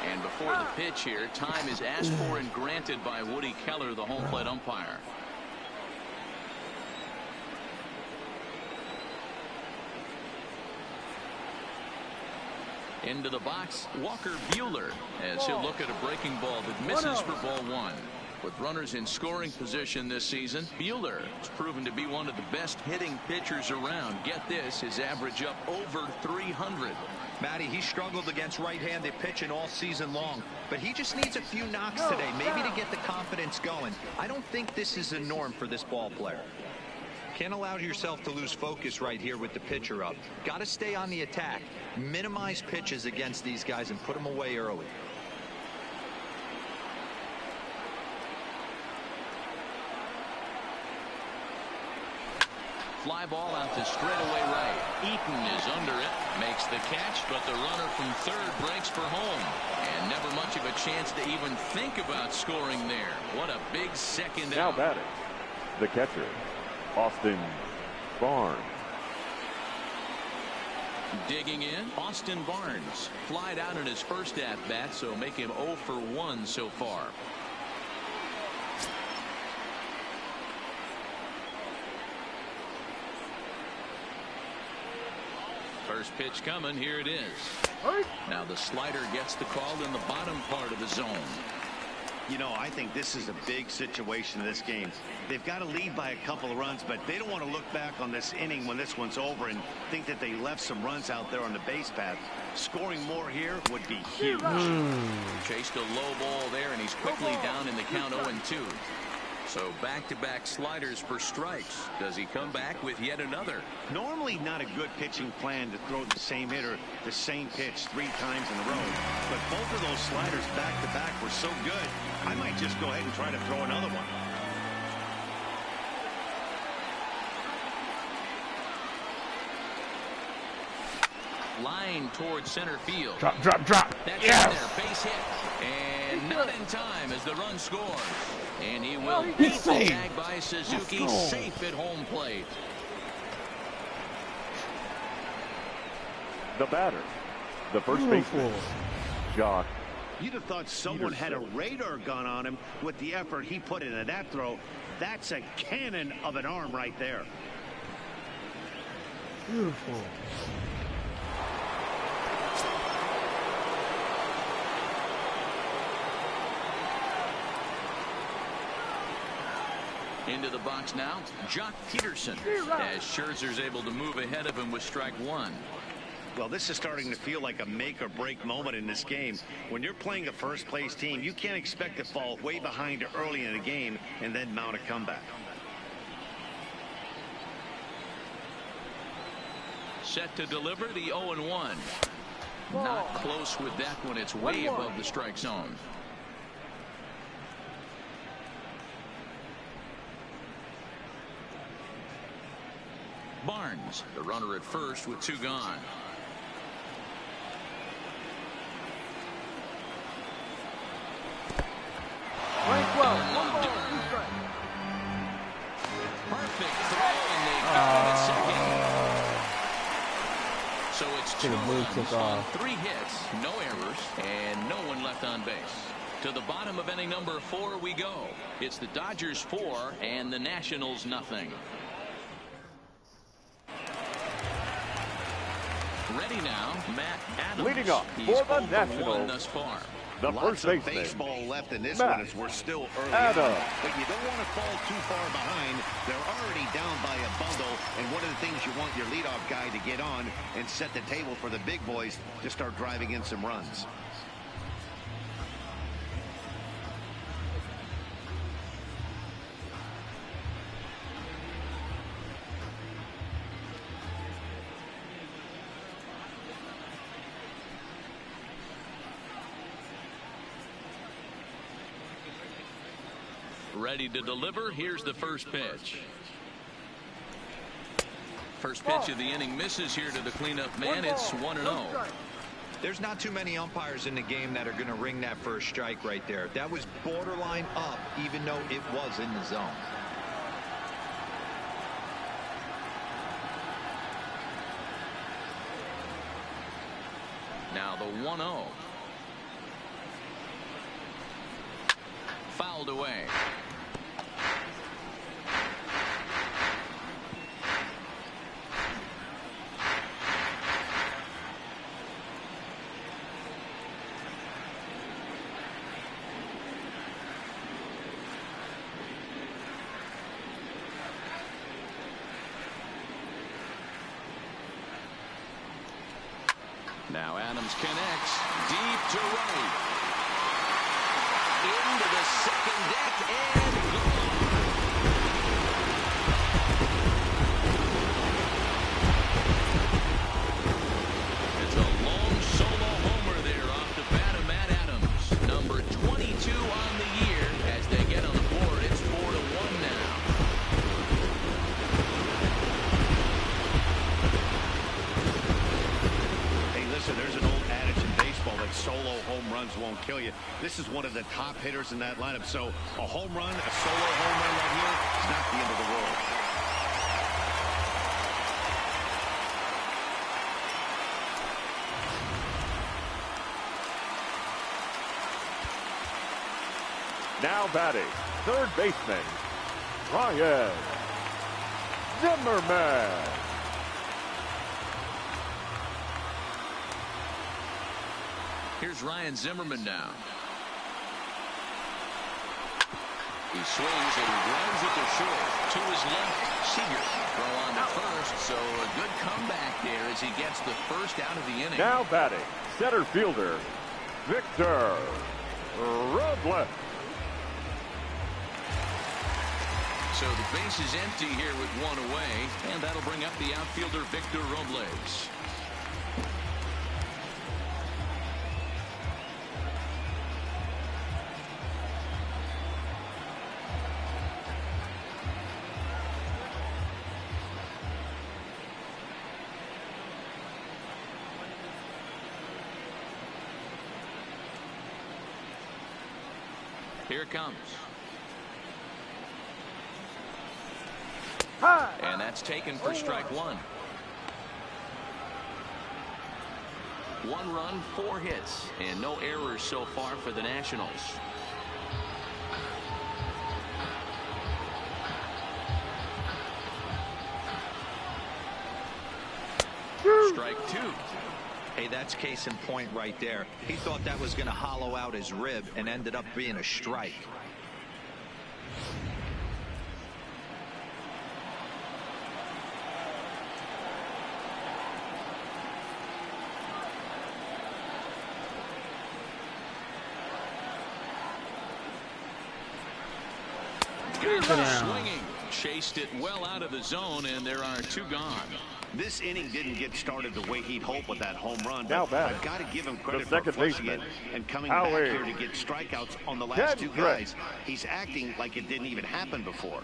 And before the pitch here, time is asked for and granted by Woody Keller, the home plate umpire. Into the box, Walker Buehler, as he'll look at a breaking ball that misses for ball 1. With runners in scoring position this season, Buehler has proven to be one of the best hitting pitchers around. Get this, his average up over 300. Matty, he struggled against right-handed pitching all season long, but he just needs a few knocks today, maybe to get the confidence going. I don't think this is a norm for this ball player. Can't allow yourself to lose focus right here with the pitcher up. Got to stay on the attack. Minimize pitches against these guys and put them away early. Fly ball out to straightaway right. Eaton is under it, makes the catch, but the runner from third breaks for home. And never much of a chance to even think about scoring there. What a big second Now out. batting, the catcher, Austin Barnes. Digging in, Austin Barnes. Flied out in his first at-bat, so make him 0 for 1 so far. First pitch coming, here it is. Now the slider gets the call in the bottom part of the zone. You know, I think this is a big situation in this game. They've got to lead by a couple of runs, but they don't want to look back on this inning when this one's over and think that they left some runs out there on the base path. Scoring more here would be huge. Chased a low ball there, and he's quickly down in the count 0-2. So back-to-back sliders for strikes. Does he come back with yet another? Normally not a good pitching plan to throw the same hitter the same pitch 3 times in a row. But both of those sliders back-to-back were so good, I might just go ahead and try to throw another one. Line towards center field. Drop, drop, drop. That's Yes. in there, base hit. And not in time as the run scores. And he will He's beat the safe. tag by Suzuki, Let's go. safe at home plate. The batter, the first Beautiful. baseman, Jock. You'd have thought someone had a radar gun on him with the effort he put into that throw. That's a cannon of an arm right there. Beautiful. Into the box now, Jock Peterson, as Scherzer's able to move ahead of him with strike 1. Well, this is starting to feel like a make or break moment in this game. When you're playing a first place team, you can't expect to fall way behind early in the game and then mount a comeback. Set to deliver the 0-1. Not close with that one. It's way above the strike zone. Barnes, the runner at first with 2 gone. Perfect throw, and they got him at second. So it's 2 runs on 3 hits, no errors, and no one left on base. To the bottom of inning number 4 we go. It's the Dodgers 4 and the Nationals nothing. Ready now, Matt Adams. Leading up He's for the 0 for Nationals, 1 thus far. the Lots first of baseman, baseball left in this Matt one as we're still early Adams. on, but you don't want to fall too far behind. They're already down by a bundle, and one of the things you want your leadoff guy to get on and set the table for the big boys to start driving in some runs. Ready to deliver. Here's the first pitch. First pitch of the inning misses here to the cleanup man. It's 1-0. There's not too many umpires in the game that are going to ring that first strike right there. That was borderline up, even though it was in the zone. Now the 1-0. Fouled away. Now Adams connects deep to right. Into the second deck and gone. It's a long solo homer there off the bat of Matt Adams. Number 22 on the year as they get on the board. It's 4-1 now. Listen, there's an old adage in baseball that solo home runs won't kill you. This is one of the top hitters in that lineup. So a home run, a solo home run right here is not the end of the world. Now batting, third baseman, Ryan Zimmerman. Here's Ryan Zimmerman now. He swings and he runs it to short. To his left, Seager. Throw on to first, so a good comeback there as he gets the first out of the inning. Now batting, center fielder, Victor Robles. So the base is empty here with 1 away, and that'll bring up the outfielder Victor Robles. Here it comes. And that's taken for strike 1. 1 run, 4 hits, and no errors so far for the Nationals. Strike 2. Hey, that's case in point right there. He thought that was going to hollow out his rib and ended up being a strike. got him swinging. Chased it well out of the zone, and there are 2 gone. This inning didn't get started the way he'd hoped with that home run. Now But I've got to give him credit for pushing it and coming back here to get strikeouts on the last 2 guys. He's acting like it didn't even happen before.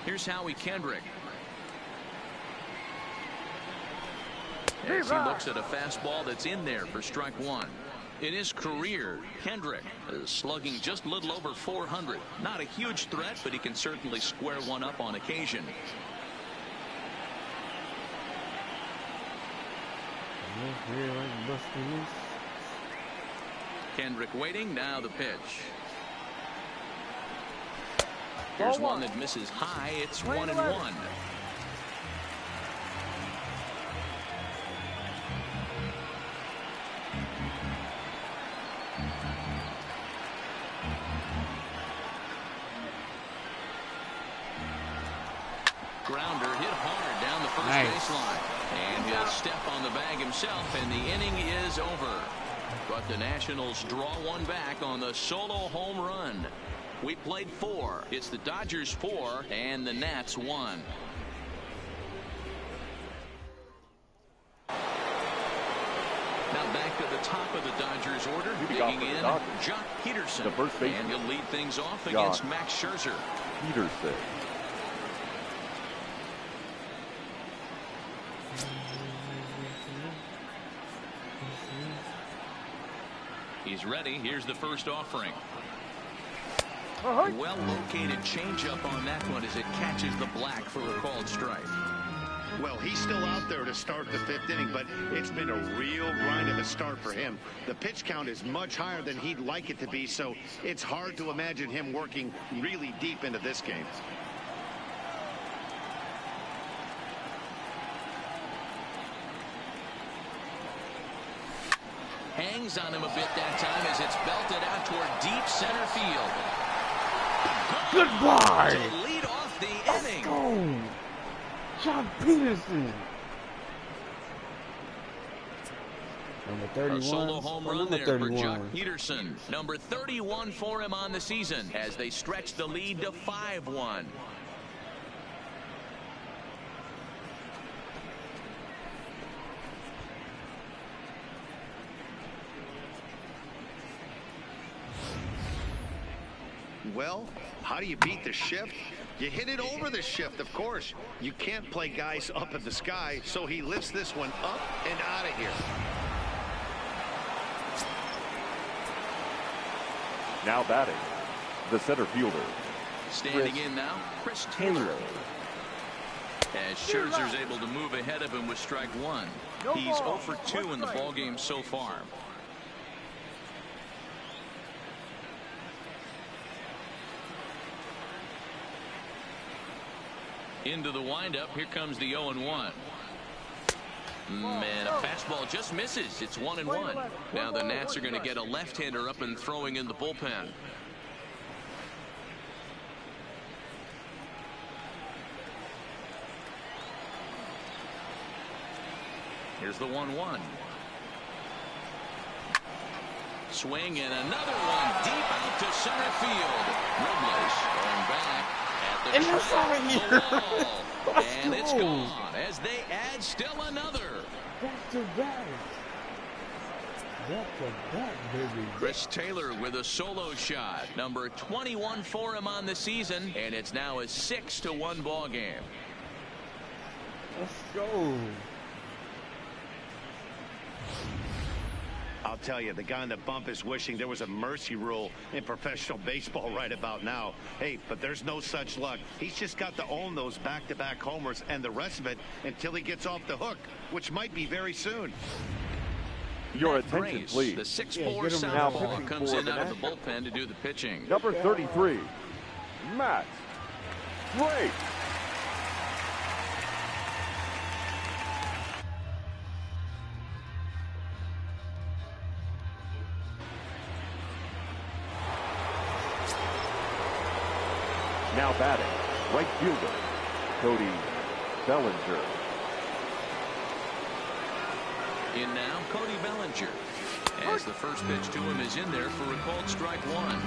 Here's Howie Kendrick. As he looks at a fastball that's in there for strike 1. In his career, Kendrick is slugging just a little over 400. Not a huge threat, but he can certainly square one up on occasion. Kendrick waiting. Now the pitch. Here's one that misses high. It's 1-1. Grounder hit hard down the first baseline. And he'll step on the bag himself, and the inning is over. But the Nationals draw one back on the solo home run. We played 4. It's the Dodgers 4 and the Nats 1. Now back to the top of the Dodgers order. Digging in, Jock Peterson. And he'll lead things off against Max Scherzer. Peterson. He's ready. Here's the first offering. Well-located changeup on that one as it catches the black for a called strike. Well, he's still out there to start the 5th inning, but it's been a real grind of a start for him. The pitch count is much higher than he'd like it to be, so it's hard to imagine him working really deep into this game. Hangs on him a bit that time as it's belted out toward deep center field. Goodbye. To lead off the inning. Go. Jock Peterson. Number 31. A solo home run there for Jock Peterson. Number 31 for him on the season as they stretch the lead to 5-1. Well, how do you beat the shift? You hit it over the shift, of course. You can't play guys up in the sky, so he lifts this one up and out of here. Now batting, the center fielder. Standing in now, Chris Taylor. As Scherzer's able to move ahead of him with strike 1. He's 0 for 2 in the ballgame so far. Into the windup. Here comes the 0-1. Man, a fastball just misses. It's 1-1. Now the Nats are going to get a left-hander up and throwing in the bullpen. Here's the 1-1. Swing and another one deep out to center field. Robles going back at the wall. And it's gone as they add still another. Back to back. Back to back, baby. Chris Taylor with a solo shot. Number 21 for him on the season. And it's now a 6-1 ball game. Let's go. I'll tell you, the guy on the bump is wishing there was a mercy rule in professional baseball right about now. Hey, but there's no such luck. He's just got to own those back-to-back homers and the rest of it until he gets off the hook, which might be very soon. Your attention, please. The 6'4" southpaw comes in out of the bullpen to do the pitching. Number 33, Matt Drake. Now batting, right fielder, Cody Bellinger. In now, Cody Bellinger. As the first pitch to him is in there for a called strike one.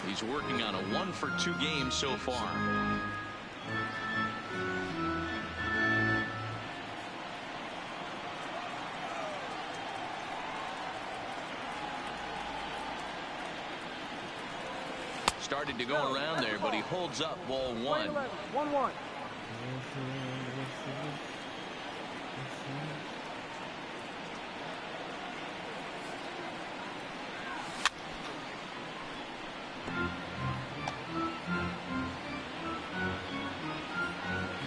He's working on a 1-for-2 game so far. Started to go around there, but he holds up ball one. 1-1.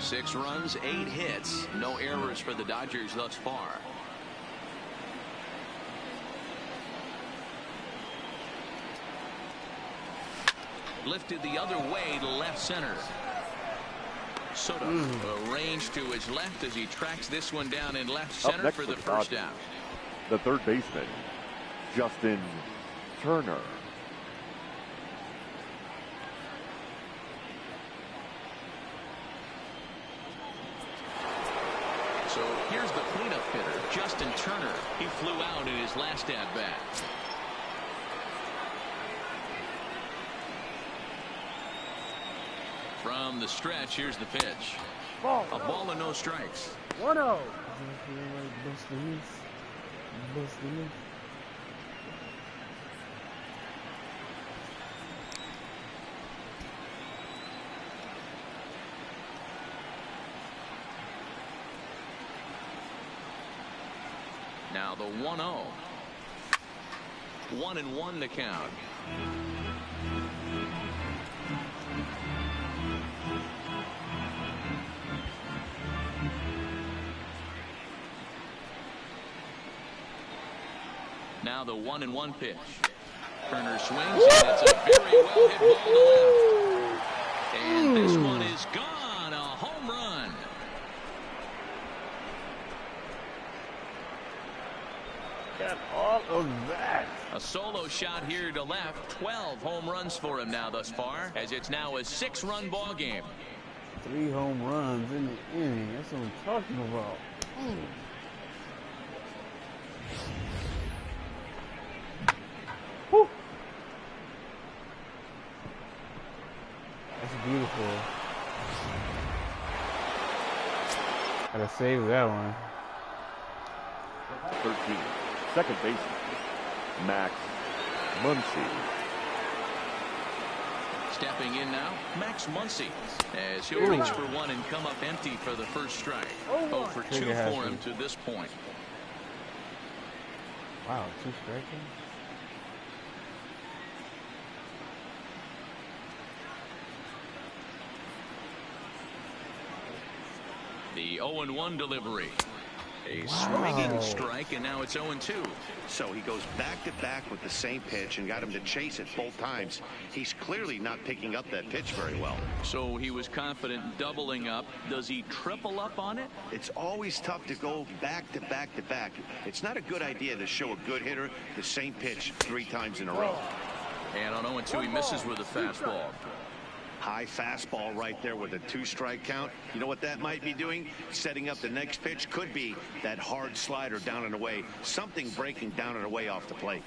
6 runs, 8 hits. No errors for the Dodgers thus far. Lifted the other way to left center. Soto arranged to his left as he tracks this one down in left center for the first out. The third baseman, Justin Turner. So here's the cleanup hitter, Justin Turner. He flew out in his last at-bat. From the stretch, here's the pitch. Ball. A ball and no strikes. 1-0. Now the 1-0. 1-1 to count. Now the 1-1 pitch. Turner swings, and it's a very well hit ball to left. And this one is gone. A home run. Got all of that. A solo shot here to left. 12 home runs for him now thus far, as it's now a 6-run ball game. 3 home runs in the inning. That's what I'm talking about. Whew. That's beautiful. Gotta save that one. 13, second baseman, Max Muncy. Stepping in now, Max Muncy, as he'll reach for one and come up empty for the first strike. 0 for 2 for him to this point. Wow, 2 striking. The 0-1 delivery. A swinging strike, and now it's 0-2. So he goes back-to-back with the same pitch and got him to chase it both times. He's clearly not picking up that pitch very well. So he was confident doubling up. Does he triple up on it? It's always tough to go back-to-back-to-back. It's not a good idea to show a good hitter the same pitch 3 times in a row. And on 0-2, he misses with a fastball. High fastball right there with a 2-strike count. You know what that might be doing? Setting up the next pitch. Could be that hard slider down and away. Something breaking down and away off the plate.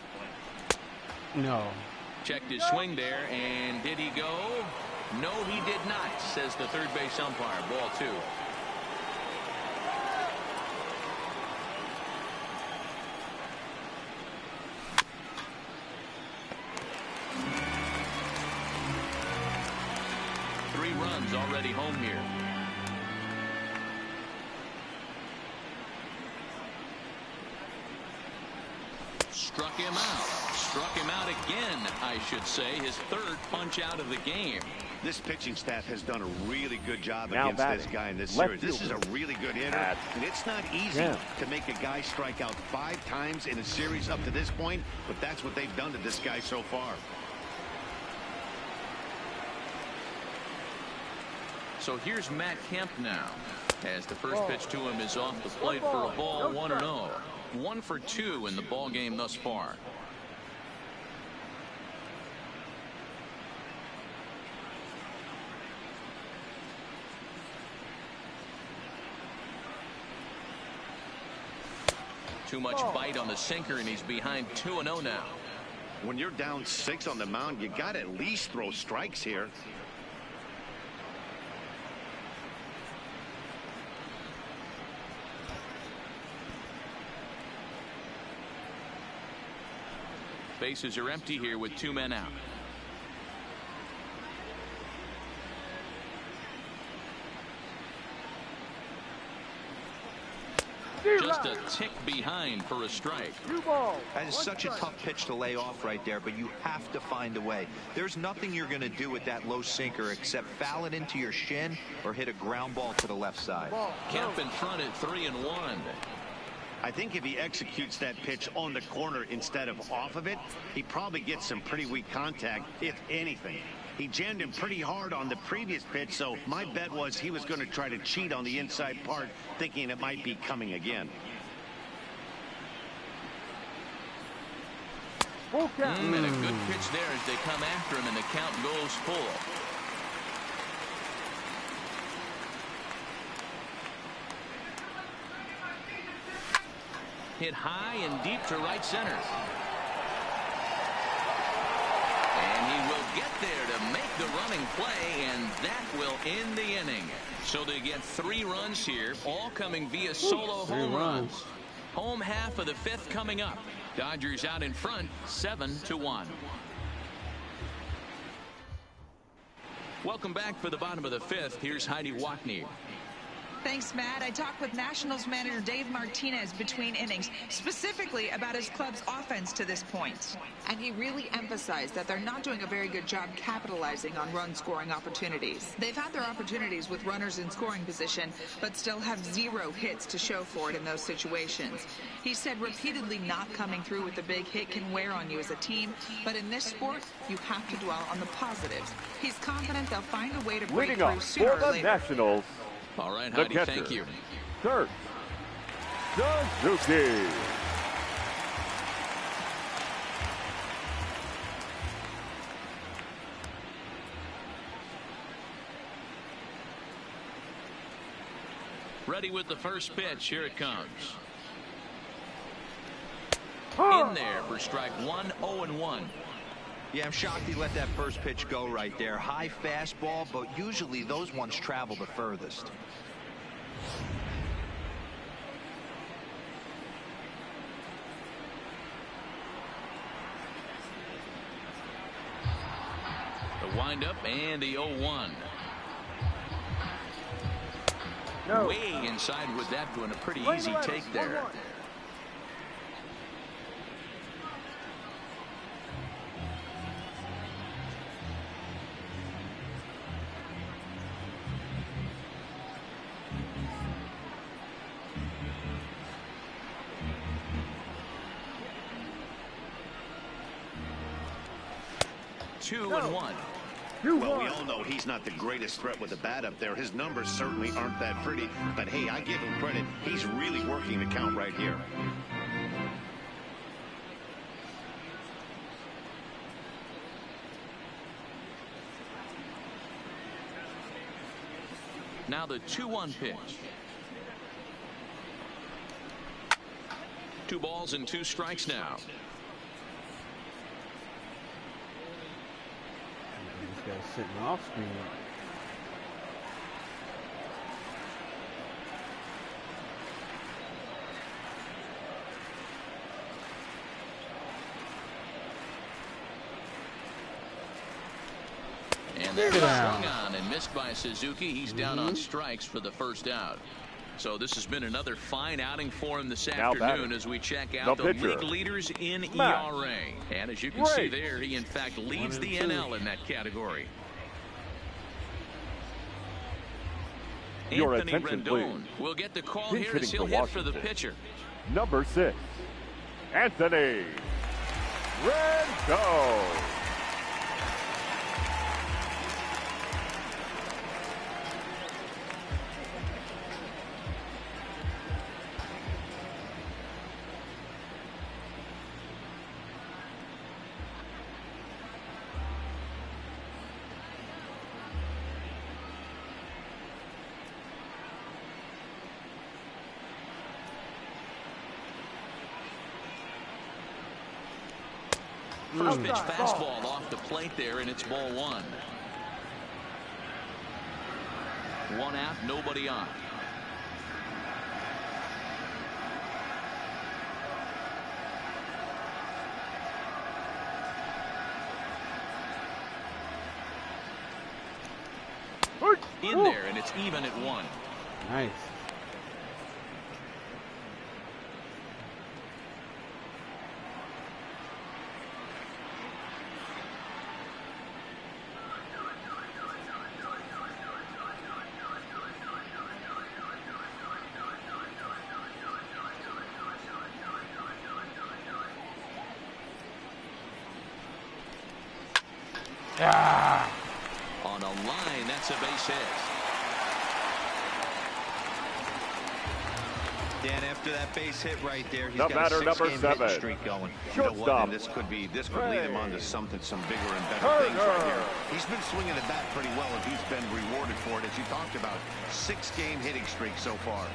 No. Checked his swing there, and did he go? No, he did not, says the third base umpire. Ball 2. Already home here. Struck him out again, I should say. His 3rd punch out of the game. This pitching staff has done a really good job Now against batting, this guy in this left series. This is a really good hitter, and it's not easy to make a guy strike out 5 times in a series up to this point, but that's what they've done to this guy so far. So here's Matt Kemp now, as the first pitch to him is off the plate for a ball. 1-0. 1 for 2 in the ball game thus far. Too much bite on the sinker, and he's behind 2-0 now. When you're down 6 on the mound, you got to at least throw strikes here. Bases are empty here with 2 men out. Just a tick behind for a strike. That is such a tough pitch to lay off right there, but you have to find a way. There's nothing you're going to do with that low sinker except foul it into your shin or hit a ground ball to the left side. Kemp in front at 3-1. I think if he executes that pitch on the corner instead of off of it, he probably gets some pretty weak contact, if anything. He jammed him pretty hard on the previous pitch, so my bet was he was going to try to cheat on the inside part, thinking it might be coming again. And a good pitch there as they come after him, and the count goes full. Hit high and deep to right center. And he will get there to make the running play, and that will end the inning. So they get 3 runs here, all coming via solo home runs. Home half of the 5th coming up. Dodgers out in front, 7-1. Welcome back for the bottom of the 5th. Here's Heidi Watney. Thanks, Matt. I talked with Nationals manager Dave Martinez between innings, specifically about his club's offense to this point. And he really emphasized that they're not doing a very good job capitalizing on run-scoring opportunities. They've had their opportunities with runners in scoring position, but still have 0 hits to show for it in those situations. He said repeatedly not coming through with the big hit can wear on you as a team, but in this sport, you have to dwell on the positives. He's confident they'll find a way to break through sooner or later. Nationals. All right, Heidi, thank you. Sherzer. Suzuki. Ready with the first pitch. Here it comes. In there for strike 1, 0-1. Yeah, I'm shocked he let that first pitch go right there. High fastball, but usually those ones travel the furthest. The windup and the 0-1. No. Way inside with that one. A pretty easy take there. 2-1. Well, we all know he's not the greatest threat with the bat up there. His numbers certainly aren't that pretty. But, hey, I give him credit. He's really working the count right here. Now the 2-1 pitch. 2 balls and 2 strikes now. This guy's sitting off speed. And they're swung on and missed by Suzuki. He's down on strikes for the first out. So this has been another fine outing for him this afternoon as we check out the league leaders in ERA. And as you can see there, he in fact leads the NL in that category. Your Anthony attention, Rendon please. will get the call He's here as he'll hit for the pitcher. Number 6, Anthony Rendon. First pitch fastball off the plate there, and it's ball one. One out, nobody on. In there, and it's even at one. Nice. On a line, that's a base hit. Dan, after that base hit right there, he's The got a batter, number 6-game 7. hitting streak going. You know what, Shortstop. and this could lead him on to some bigger and better things right here. He's been swinging the bat pretty well, and he's been rewarded for it, as you talked about. 6-game hitting streak so far.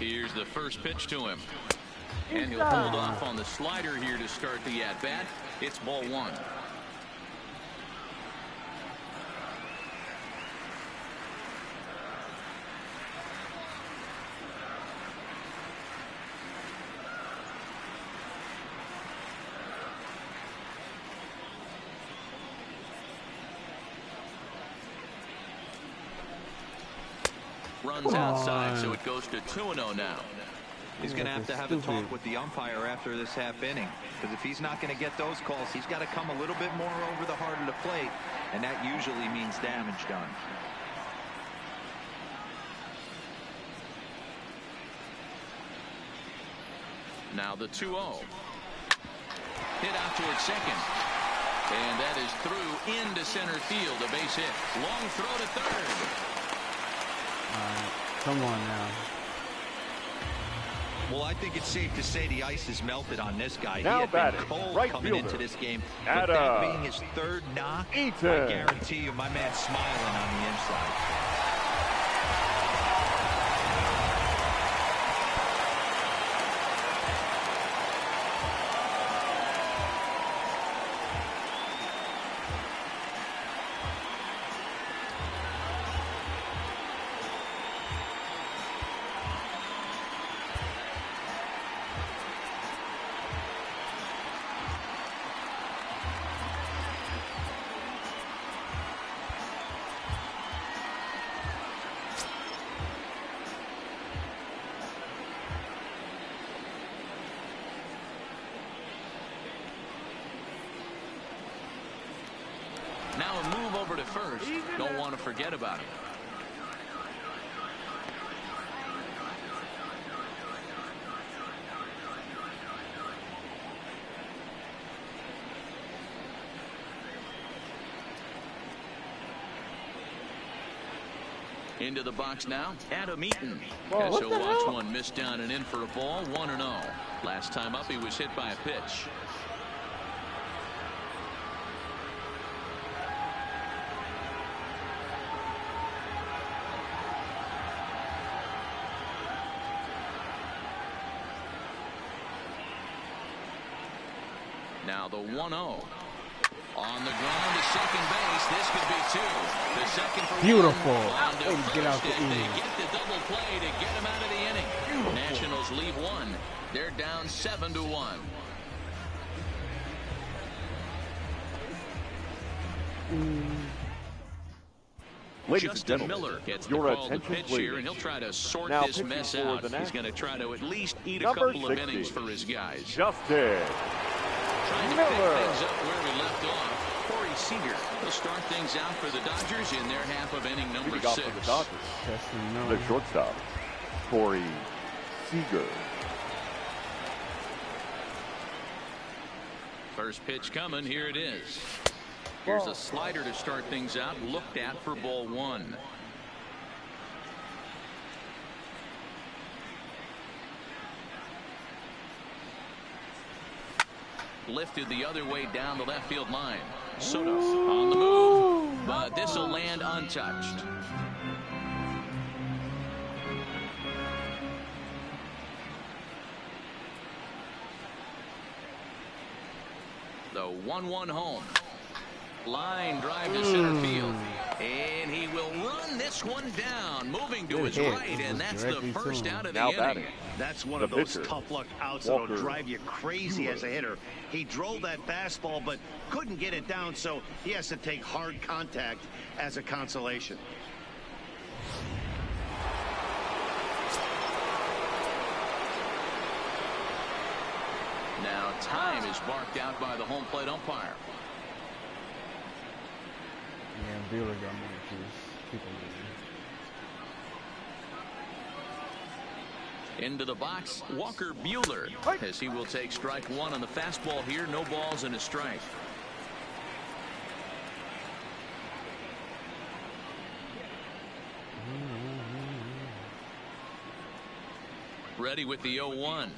Here's the first pitch to him. And he'll hold off on the slider here to start the at-bat. It's ball one. Runs outside, so it goes to 2-0 now. He's going to have a talk with the umpire after this half inning, because if he's not going to get those calls, he's got to come a little bit more over the heart of the plate, and that usually means damage done. Now the 2-0. Hit out towards second. And that is through into center field, a base hit. Long throw to third. Come on now. Well, I think it's safe to say the ice is melted on this guy. Now he had batting, been cold right coming fielder, into this game. But that being his third knock, I guarantee you my man's smiling on the inside. Now a move over to first. Don't want to forget about him. Into the box now, Adam Eaton. As he'll watch one miss down and in for a ball, 1-0. Last time up, he was hit by a pitch. Now the 1-0. On the ground to second base. This could be two. The second for beautiful. Get out the inning. They get the double play to get him out of the inning. Beautiful. Nationals leave one. They're down 7-1. Ladies Justin and Miller gets your the call to attention, pitch please. here, and he'll try to sort Now this mess out. He's going to try to at least eat a Number couple of 60, innings for his guys. Justin Trying to Miller. pick things up where we left off. Corey Seager will start things out for the Dodgers in their half of inning number leading off 6. for the Dodgers. The shortstop, Corey Seager. First pitch coming. Here it is. Here's a slider to start things out, looked at for ball one. Lifted the other way down the left field line. Soto on the move, but this will land untouched. The 1-1 home. Line drive to center field. And he will run this one down, moving to his right, and that's the first out of the inning. That's one of those tough luck outs that'll drive you crazy as a hitter. He drove that fastball, but couldn't get it down, so he has to take hard contact as a consolation. Now time is marked out by the home plate umpire. Yeah, Buehler got more juice. People Into the box, Walker Buehler, as he will take strike one on the fastball here. No balls and a strike. Ready with the 0-1.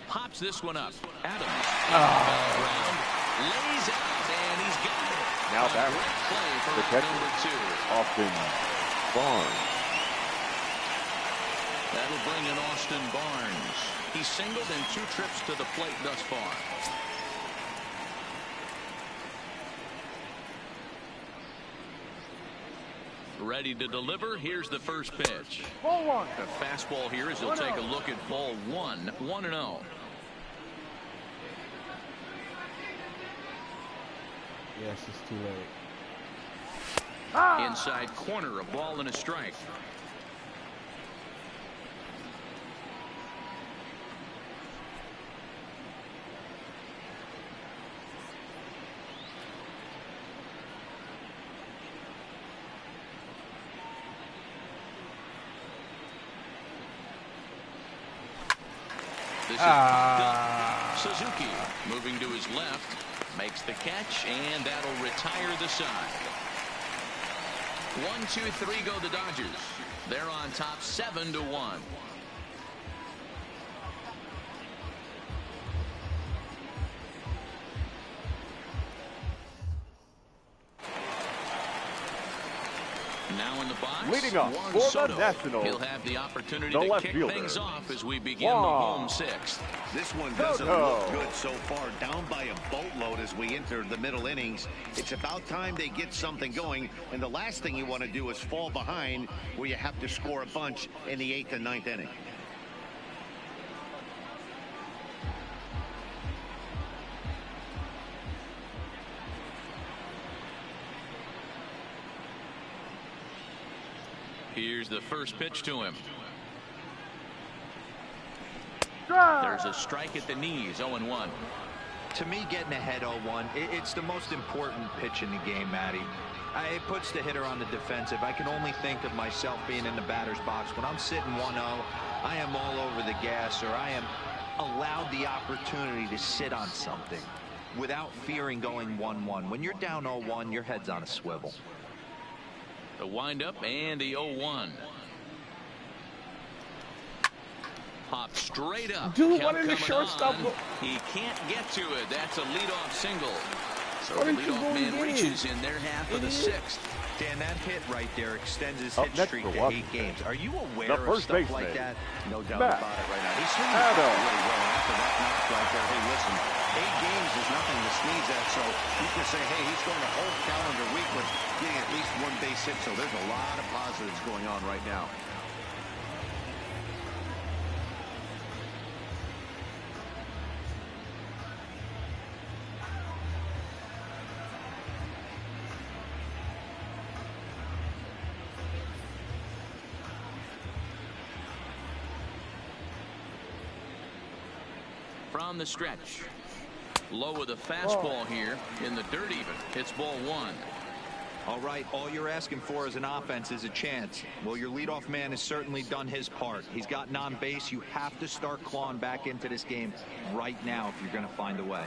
Pops this one up. Adams. Ground, lays out, and he's got it. Now back. Play for number 2. Austin Barnes. That'll bring in Austin Barnes. He's singled in 2 trips to the plate thus far. Ready to deliver. Here's the first pitch. Ball 1. The fastball here as he'll take a look at ball 1. 1-0. Yes, it's too late. Inside corner, a ball and a strike. This is Suzuki moving to his left, makes the catch, and that'll retire the side. 1-2-3 go the Dodgers. They're on top 7-1. Now in the box, leading off Juan for Soto. the Nationals. He'll have the opportunity The to left kick fielder, things off as we begin the home 6th. This one doesn't look good so far. Down by a boatload as we enter the middle innings. It's about time they get something going. And the last thing you want to do is fall behind where you have to score a bunch in the 8th and 9th inning. Here's the first pitch to him. Drive. There's a strike at the knees. 0-1. To me, getting ahead 0-1, it's the most important pitch in the game, Matty. It puts the hitter on the defensive. I can only think of myself being in the batter's box. When I'm sitting 1-0, I am all over the gas, or I am allowed the opportunity to sit on something without fearing going 1-1. When you're down 0-1, your head's on a swivel. The windup and the 0-1. Pop straight up. Dude, Count what in the coming shortstop? on. He can't get to it. That's a leadoff single. So What the did you leadoff go man again? reaches in their half of the 6th. Dan, that hit right there extends his Up hit next streak for to Washington, 8 games. Are you aware the of first stuff baseman, like that? No doubt Matt about it right now. He's swinging Adams. really well after that knock right there. Hey, listen, 8 games is nothing to sneeze at, so you can say, hey, he's going a whole calendar week with getting at least 1 base hit, so there's a lot of positives going on right now. From the stretch. Low with a fastball here in the dirt even. It's ball 1. All right, all you're asking for as an offense is a chance. Well, your leadoff man has certainly done his part. He's gotten on base. You have to start clawing back into this game right now if you're going to find a way.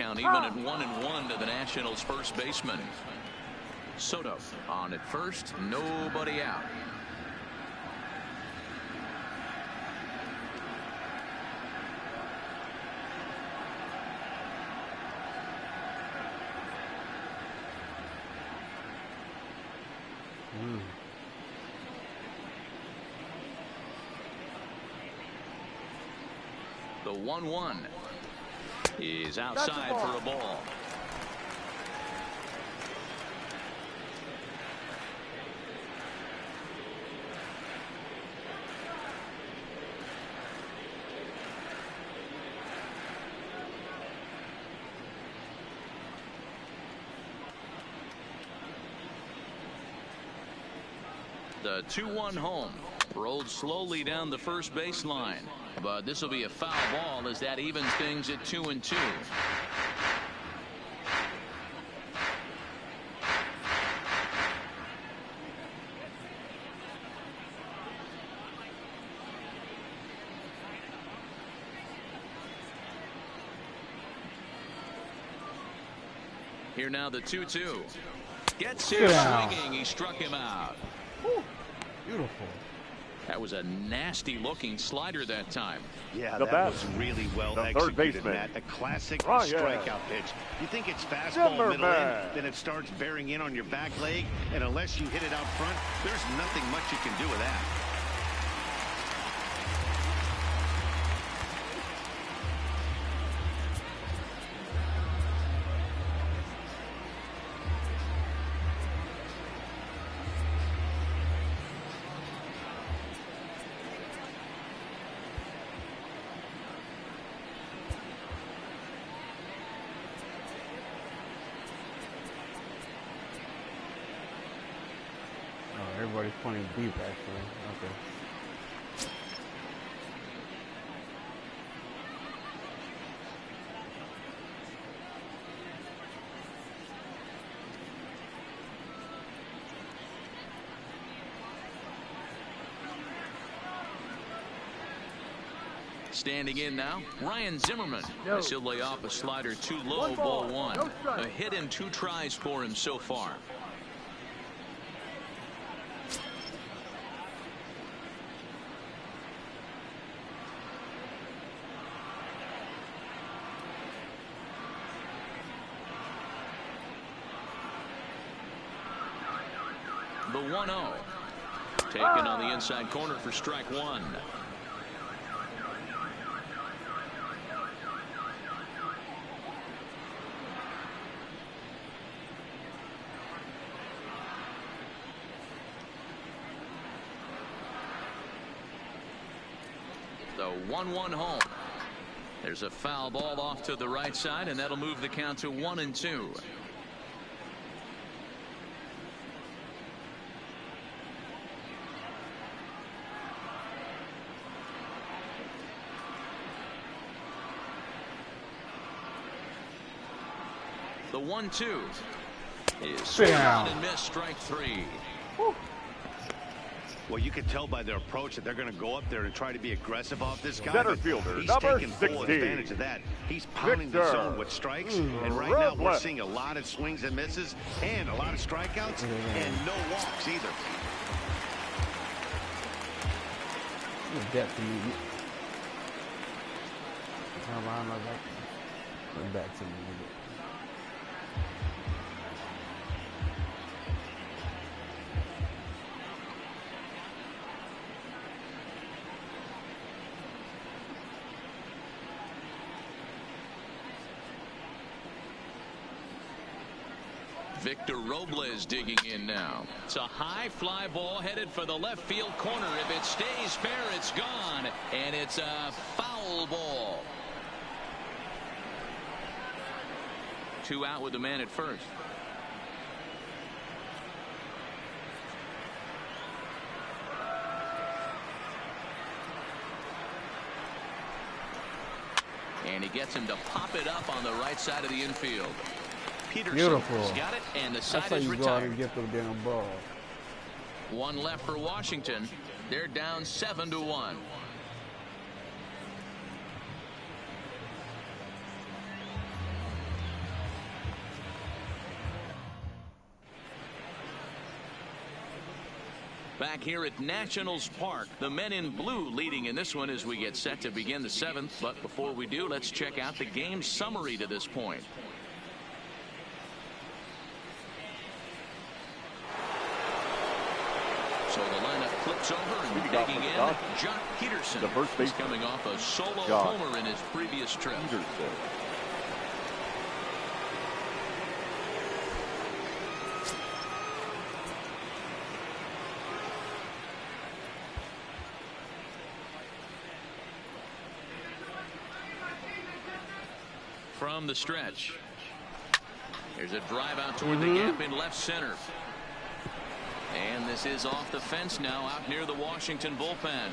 count even at 1-1 to the Nationals' first baseman. Soto on at first, nobody out. The 1-1 is outside for a ball. The 2-1 home rolled slowly down the first baseline, but this will be a foul ball as that evens things at 2-2. Here now the 2-2. Gets here swinging. He struck him out. Woo. Beautiful. That was a nasty looking slider that time. Yeah, that was really well executed, Matt. A classic strikeout pitch. You think it's fastball middle in, then it starts bearing in on your back leg, and unless you hit it out front, there's nothing much you can do with that. Everybody's pointing deep, actually. Okay. Standing in now, Ryan Zimmerman. As he'll lay off a slider too low, ball one. A hit in 2 tries for him so far. The 1-0. Taken on the inside corner for strike one. The 1-1 home. There's a foul ball off to the right side, and that'll move the count to 1-2. The 1-2 is swung out and missed, strike 3. Woo. Well, you can tell by their approach that they're going to go up there and try to be aggressive off this guy. Center fielder, he's number taking 60. full advantage of that. He's pounding the zone with strikes, and right now we're seeing a lot of swings and misses and a lot of strikeouts and no walks either. Depth in back to me. Victor Robles digging in now. It's a high fly ball headed for the left field corner. If it stays fair, it's gone, and it's a foul ball. 2 out with the man at first. And he gets him to pop it up on the right side of the infield. Peterson's got it, and the side is retired. Go out and get the damn ball. 1 left for Washington. They're down 7-1. back here at Nationals Park. The men in blue leading in this one as we get set to begin the 7th. But before we do, let's check out the game summary to this point. So the lineup flips over and digging in. Jock Peterson, the first base, coming off a solo homer in his previous trip. From the stretch, there's a drive out toward the gap in left center. And this is off the fence now out near the Washington bullpen.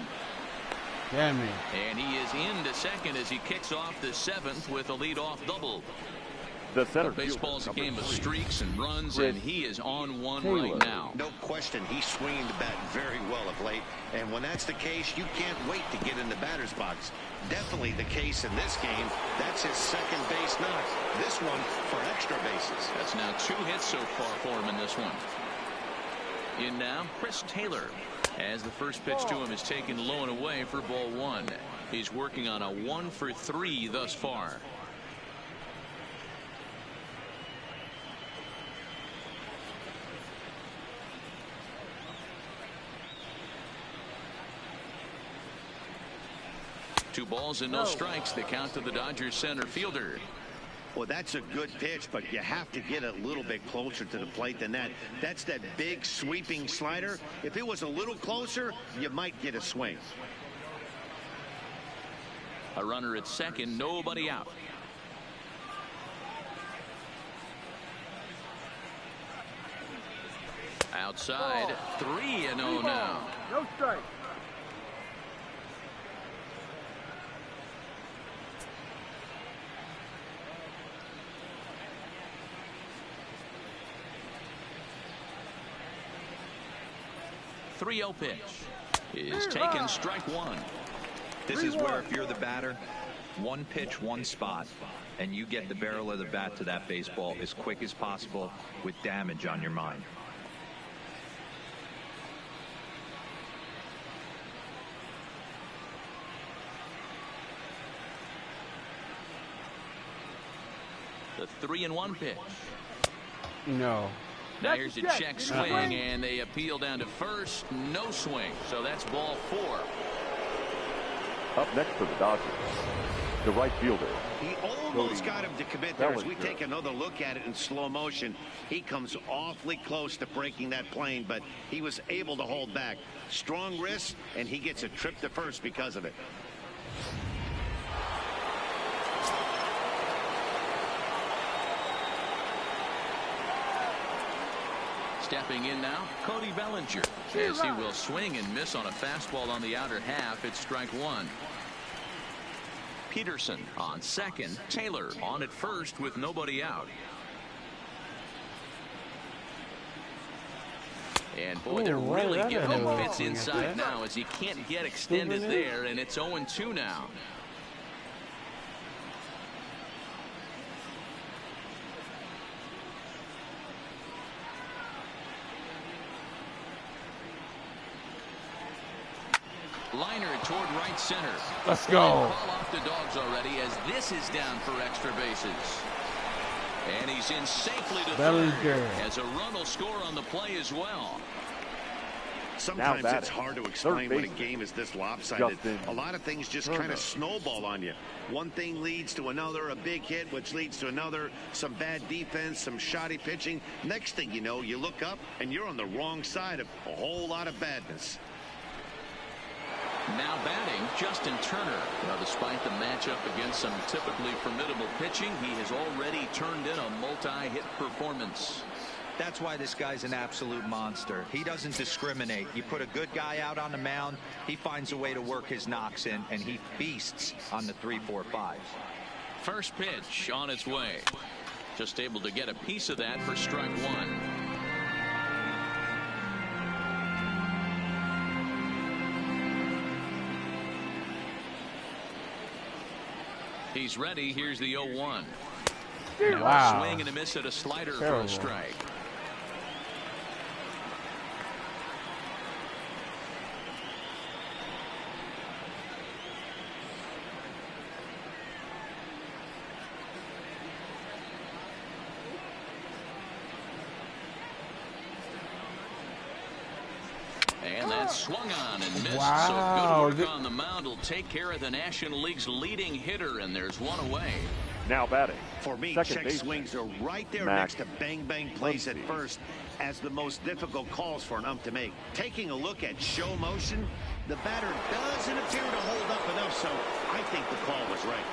Damn it. And he is into second as he kicks off the 7th with a leadoff double. The center baseball's a game of streaks and runs, and he is on one right now. No question, he's swinging the bat very well of late. And when that's the case, you can't wait to get in the batter's box. Definitely the case in this game. That's his second base knock. This one for extra bases. That's now 2 hits so far for him in this one. In now, Chris Taylor, as the first pitch to him is taken low and away for ball 1. He's working on a 1 for 3 thus far. Two balls and no strikes. The count to the Dodgers center fielder. Well, that's a good pitch, but you have to get a little bit closer to the plate than that. That's that big sweeping slider. If it was a little closer, you might get a swing. A runner at second, nobody out. Outside, 3-0 now. No strike. .30 pitch is taken, strike 1. This is where if you're the batter, one pitch, one spot, and you get the barrel of the bat to that baseball as quick as possible with damage on your mind. The 3-1 pitch. No. Now here's a check swing, and they appeal down to first. No swing, so that's ball 4. Up next for the Dodgers, the right fielder. He almost got him to commit there. As we take another look at it in slow motion, he comes awfully close to breaking that plane, but he was able to hold back. Strong wrist, and he gets a trip to first because of it. Stepping in now, Cody Bellinger, as he will swing and miss on a fastball on the outer half. It's strike 1. Peterson on second. Taylor on at first with nobody out. And boy, they're really giving him fits inside now as he can't get extended there, and it's 0-2 now. Liner toward right center. Let's go. Call off the Dogs already as this is down for extra bases. And he's in safely to third as a run will score on the play as well. Sometimes it's hard to explain when a game is this lopsided. A lot of things just kind of snowball on you. One thing leads to another, a big hit, which leads to another, some bad defense, some shoddy pitching. Next thing you know, you look up and you're on the wrong side of a whole lot of badness. Now batting, Justin Turner. Now, despite the matchup against some typically formidable pitching, he has already turned in a multi-hit performance. That's why this guy's an absolute monster. He doesn't discriminate. You put a good guy out on the mound, he finds a way to work his knocks in, and he feasts on the 3-4-5s. First pitch on its way. Just able to get a piece of that for strike 1. He's ready. Here's the 0-1. Wow. Swing and a miss at a slider for a strike. And that swung on and missed. Wow. So good work on the mound will take care of the National League's leading hitter, and there's one away. Now batting. For me, second check baseman, swings are right there Max next to bang-bang plays at first as the most difficult calls for an ump to make. Taking a look at show motion, the batter doesn't appear to hold up enough, so I think the call was right.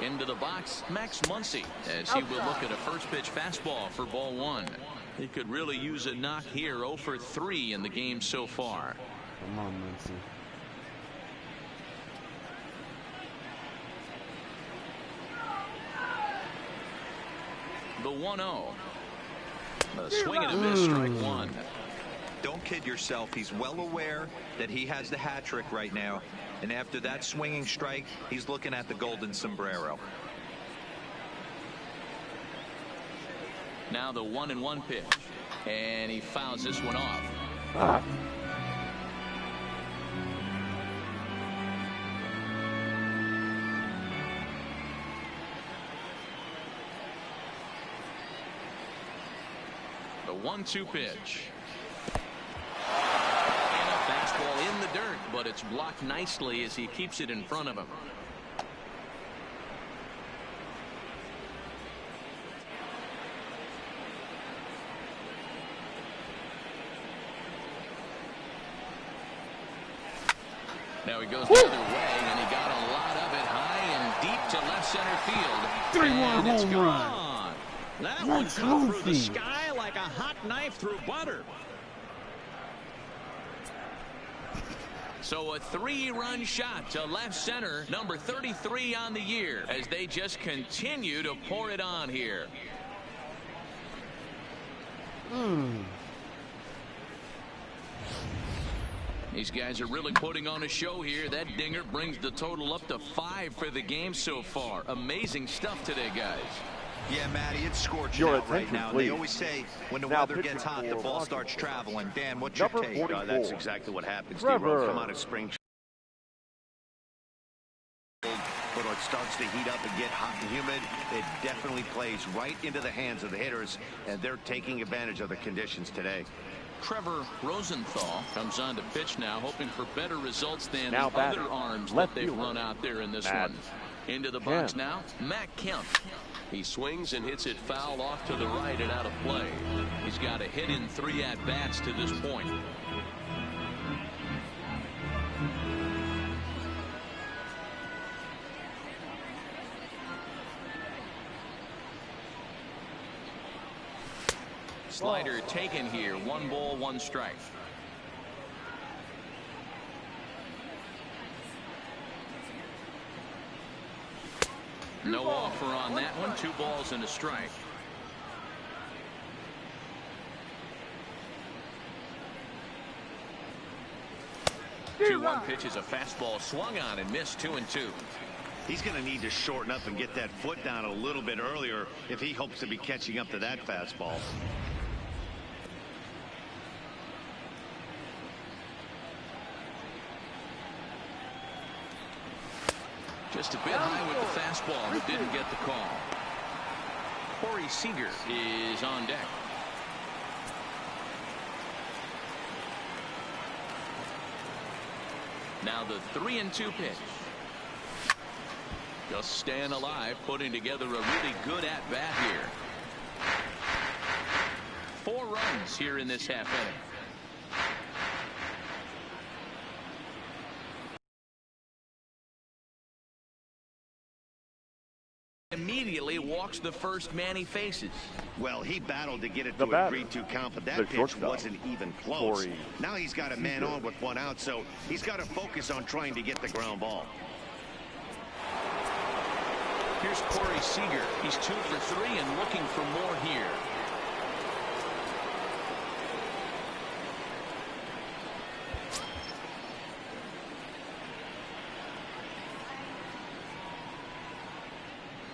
Into the box, Max Muncy, as he will look at a first pitch fastball for ball one. He could really use a knock here. 0 for 3 in the game so far. Come on, Muncy. The 1-0. A swing and a miss, strike one. Don't kid yourself. He's well aware that he has the hat trick right now. And after that swinging strike, he's looking at the golden sombrero. Now the 1-1 pitch. And he fouls this one off. The 1-2 pitch. And a fastball in the dirt, but it's blocked nicely as he keeps it in front of him. Now he goes the other way, and he got a lot of it high and deep to left center field. 3-1 home run. Gone. That one cut through the sky like a hot knife through butter. So a 3-run shot to left center, number 33 on the year, as they just continue to pour it on here. These guys are really putting on a show here. That dinger brings the total up to 5 for the game so far. Amazing stuff today, guys. Yeah, Matty, it's scorching out right now. They always say when the weather gets hot, the ball starts traveling. Dan, what's your take? That's exactly what happens. Trevor. Come out of spring. But when it starts to heat up and get hot and humid, it definitely plays right into the hands of the hitters, and they're taking advantage of the conditions today. Trevor Rosenthal comes on to pitch now, hoping for better results than now the other arms that they've run out there in this one. Into the box now, Matt Kemp. He swings and hits it foul off to the right and out of play. He's got a hit in 3 at-bats to this point. Slider taken here. 1 ball, 1 strike. No offer on that one. 2 balls and a strike. The 2-1 pitch is a fastball swung on and missed. 2-2. He's going to need to shorten up and get that foot down a little bit earlier if he hopes to be catching up to that fastball. Just a bit high with the fastball, but didn't get the call. Corey Seager is on deck. Now the 3-2 pitch. Just staying alive, putting together a really good at-bat here. 4 runs here in this half inning. Immediately walks the first man he faces. Well, he battled to get it to a 3-2 count, but that pitch wasn't even close. Now he's got a man on with 1 out, so he's got to focus on trying to get the ground ball. Here's Corey Seager. He's 2 for 3 and looking for more here.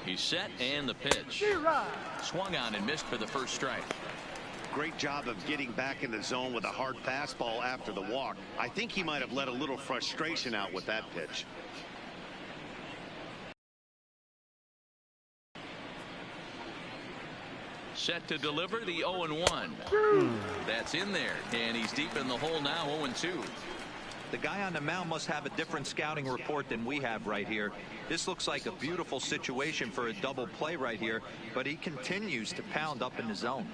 He's set, and the pitch. Swung on and missed for the first strike. Great job of getting back in the zone with a hard fastball after the walk. I think he might have let a little frustration out with that pitch. Set to deliver the 0-1. That's in there, and he's deep in the hole now, 0-2. The guy on the mound must have a different scouting report than we have right here. This looks like a beautiful situation for a double play right here, but he continues to pound up in the zone.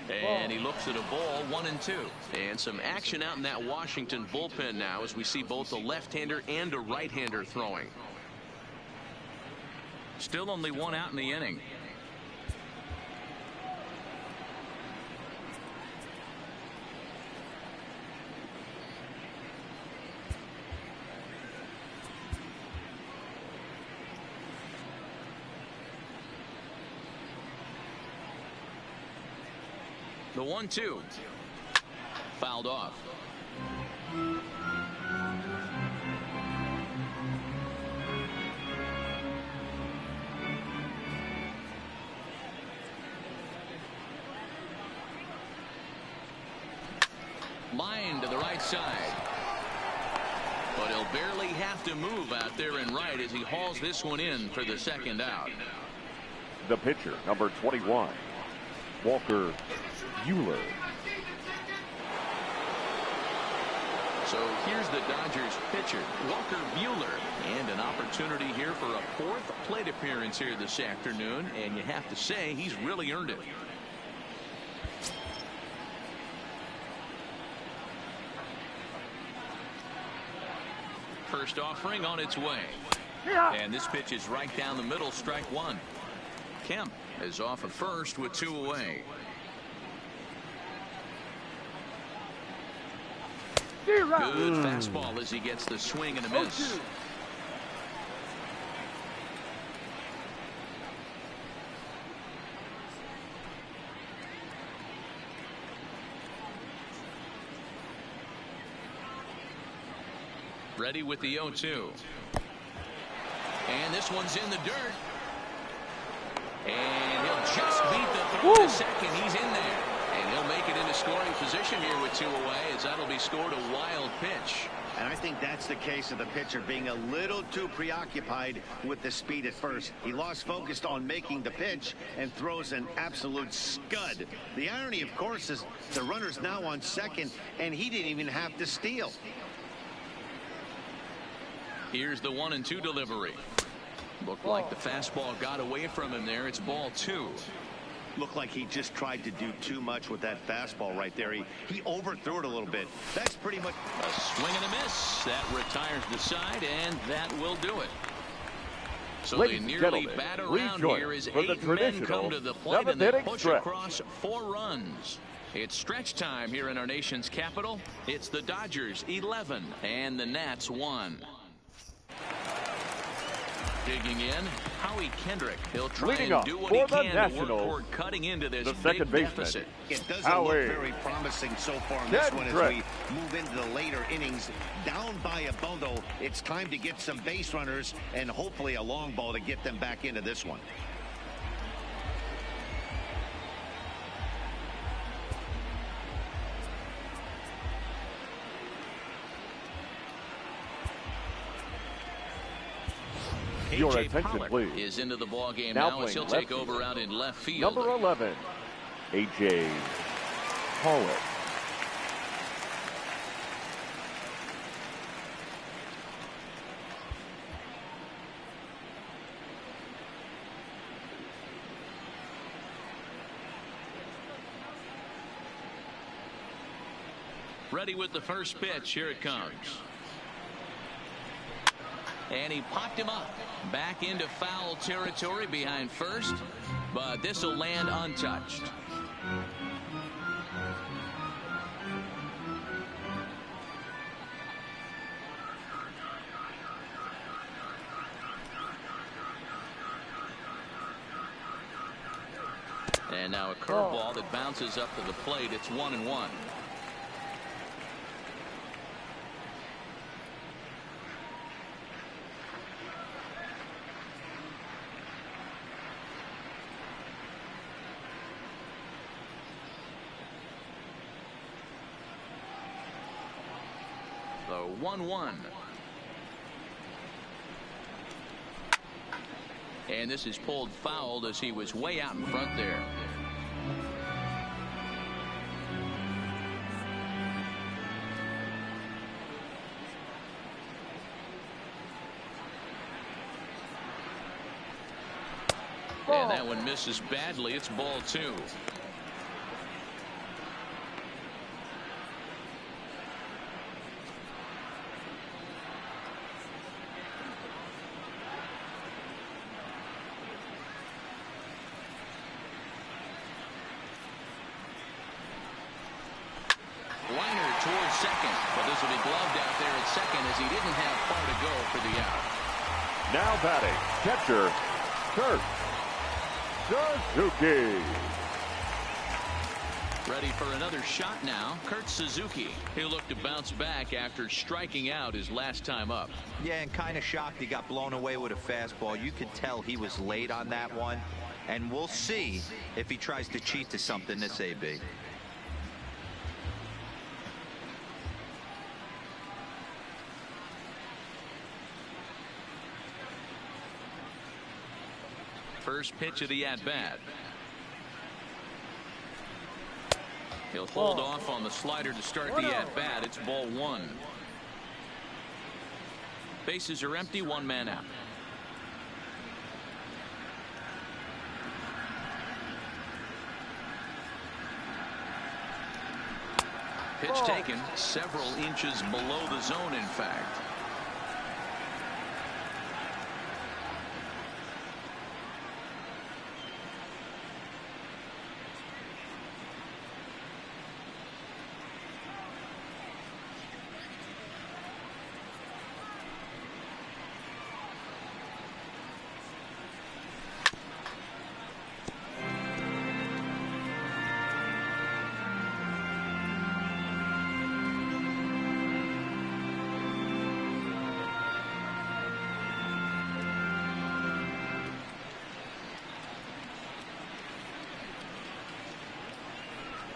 And he looks at a ball, 1-2. And some action out in that Washington bullpen now as we see both a left-hander and a right-hander throwing. Still only one out in the inning. The 1-2 fouled off. Line to the right side. But he'll barely have to move out there in right as he hauls this one in for the second out. The pitcher, number 21, Walker Buehler. So here's the Dodgers pitcher, Walker Buehler, and an opportunity here for a fourth plate appearance here this afternoon, and you have to say he's really earned it. First offering on its way. And this pitch is right down the middle, strike one. Kemp is off at first with 2 away. Good fastball as he gets the swing and a miss. Ready with the 0-2. And this one's in the dirt. And he'll just beat the throw to second. He's in there. And he'll make it into scoring position here with 2 away, as that'll be scored a wild pitch. And I think that's the case of the pitcher being a little too preoccupied with the speed at first. He lost focus on making the pitch and throws an absolute scud. The irony, of course, is the runner's now on second, and he didn't even have to steal. Here's the 1-2 delivery. Looked like the fastball got away from him there. It's ball 2. Looked like he just tried to do too much with that fastball right there. He overthrew it a little bit. That's pretty much a swing and a miss. That retires the side, and that will do it. So they nearly bat around here as 8 men come to the plate and they push across 4 runs. It's stretch time here in our nation's capital. It's the Dodgers 11 and the Nats 1. Digging in, Howie Kendrick. He'll try and do what he can to work toward cutting into this big deficit. It doesn't look very promising so far in this one as we move into the later innings. Down by a bundle, it's time to get some base runners and hopefully a long ball to get them back into this one. Your attention, please. Is into the ball game now as he'll take over out in left field. Number 11, A.J. Pollock. Ready with the first pitch. Here it comes. And he popped him up back into foul territory behind first, but this will land untouched. And now a curveball that bounces up to the plate. It's 1-1. The 1-1. And this is pulled fouled as he was way out in front there. And that one misses badly. It's ball 2. Liner towards second, but this will be gloved out there at second as he didn't have far to go for the out. Now batting, catcher, Kurt Suzuki. Ready for another shot now, Kurt Suzuki. He'll look to bounce back after striking out his last time up. Yeah, and kind of shocked he got blown away with a fastball. You could tell he was late on that one. And we'll see if he tries to cheat to something this AB. First pitch of the at-bat. He'll hold off on the slider to start the at-bat. It's ball 1. Bases are empty, 1 man out. Pitch taken several inches below the zone, in fact.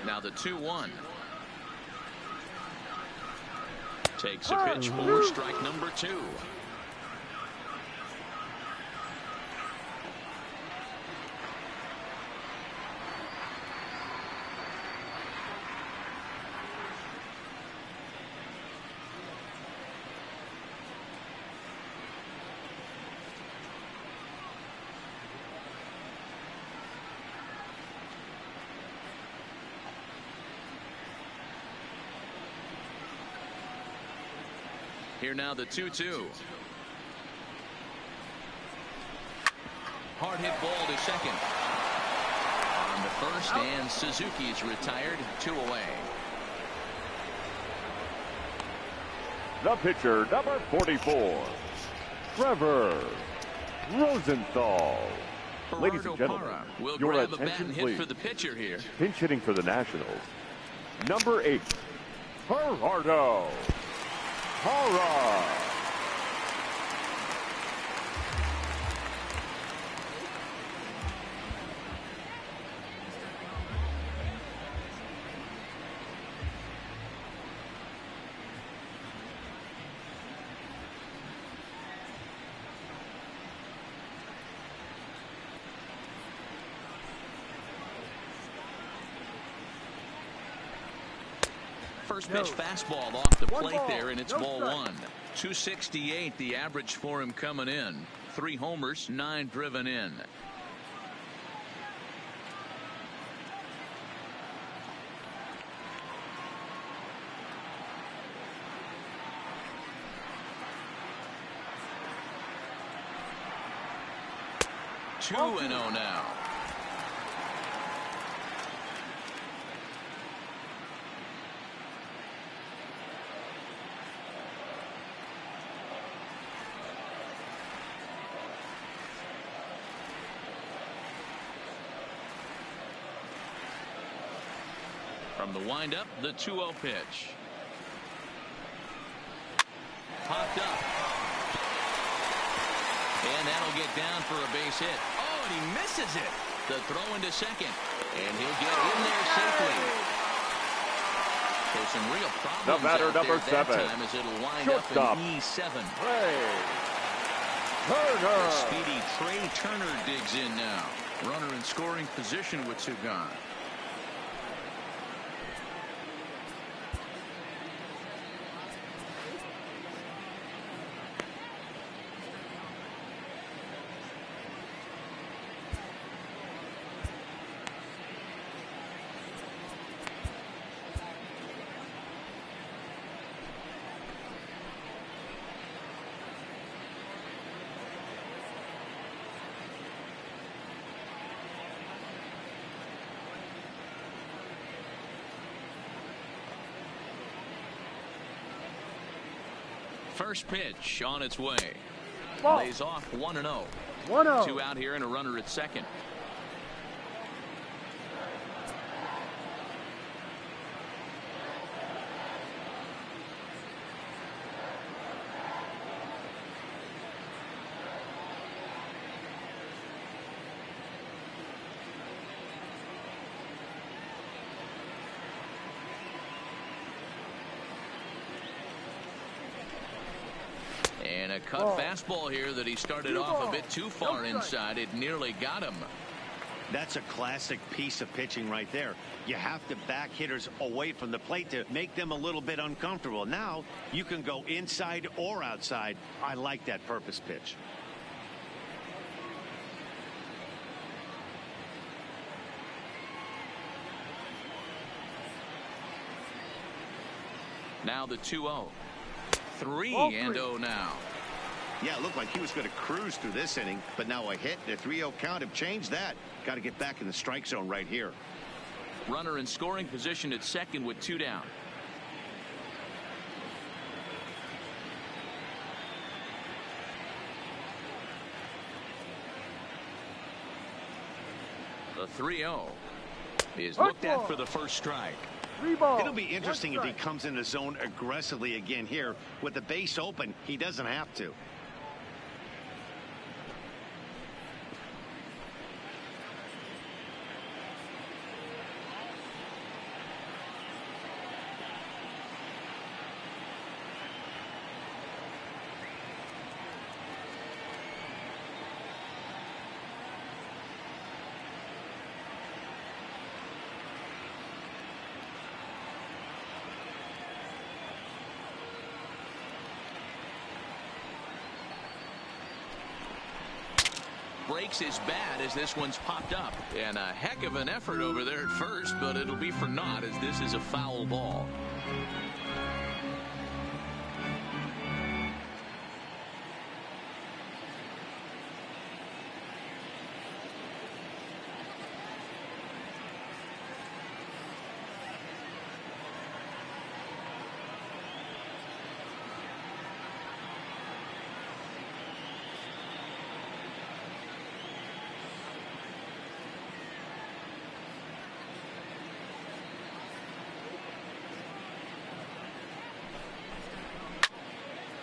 Now the 2-1. Takes a pitch for strike number 2. Here now the 2-2. Hard hit ball to second. On the first, and Suzuki's retired. 2 away. The pitcher, number 44, Trevor Rosenthal. Ladies and gentlemen, your attention please. For the pitcher here. Pinch hitting for the Nationals, number 8, Gerardo Parra. First pitch fastball off the plate there, and it's ball 1. 268 the average for him coming in. 3 homers, 9 driven in. Two and 0 now. From the windup, the 2-0 pitch. Popped up. And that'll get down for a base hit. Oh, and he misses it. The throw into second. And he'll get in there safely. There's some real problems the batter, out number there 7, that time as it'll wind shortstop, up in E7. The speedy Trey Turner digs in now. Runner in scoring position with two gone. First pitch on its way. Lays off 1-0. 1-0. Two out here and a runner at second. And a cut fastball here that he started off a bit too far inside. It nearly got him. That's a classic piece of pitching right there. You have to back hitters away from the plate to make them a little bit uncomfortable. Now you can go inside or outside. I like that purpose pitch. Now the 2-0. 3-0 now. Yeah, it looked like he was going to cruise through this inning, but now a hit and a 3-0 count have changed that. Got to get back in the strike zone right here. Runner in scoring position at second with two down. The 3-0 is looked at for the first strike. It'll be interesting if he comes in the zone aggressively again here. With the base open, he doesn't have to. Breaks his bat as this one's popped up. And a heck of an effort over there at first, but it'll be for naught as this is a foul ball.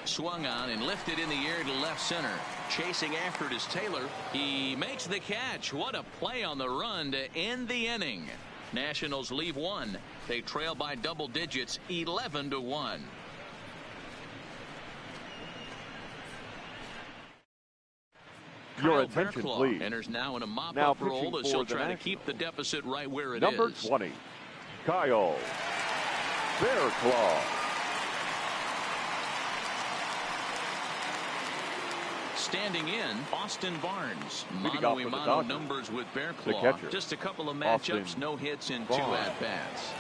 Swung on and lifted in the air to left center. Chasing after it is Taylor. He makes the catch. What a play on the run to end the inning. Nationals leave one. They trail by double digits, 11-1. Your attention, please. Enters now in a mop-up role as he'll try to keep the deficit right where it is. Number 20, Kyle Bearclaw. Standing in, Austin Barnes. Mano-a-mano numbers with Bearclaw. Just a couple of matchups, no hits in 2 at-bats.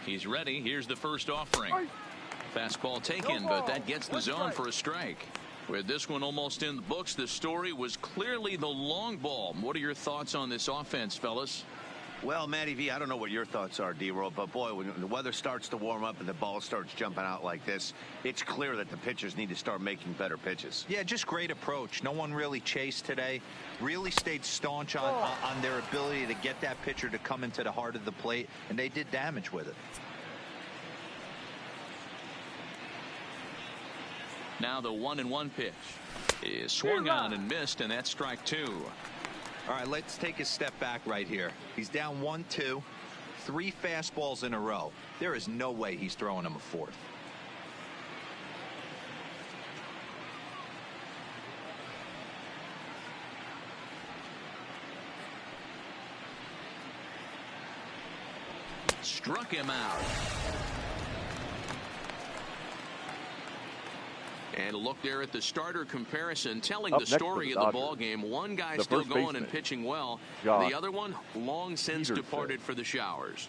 He's ready. Here's the first offering. Fastball taken, but that gets the zone for a strike. With this one almost in the books, the story was clearly the long ball. What are your thoughts on this offense, fellas? Well, Matty V, I don't know what your thoughts are, D-Roll, but boy, when the weather starts to warm up and the ball starts jumping out like this, it's clear that the pitchers need to start making better pitches. Yeah, just great approach. No one really chased today. Really stayed staunch on their ability to get that pitcher to come into the heart of the plate, and they did damage with it. Now the 1-1 pitch is swung on and missed, and that's strike 2. All right, let's take a step back right here. He's down 1-2. 3 fastballs in a row. There is no way he's throwing him a fourth. Struck him out. And a look there at the starter comparison, telling the story of the ball game. One guy still going and pitching well. The other one long since departed for the showers.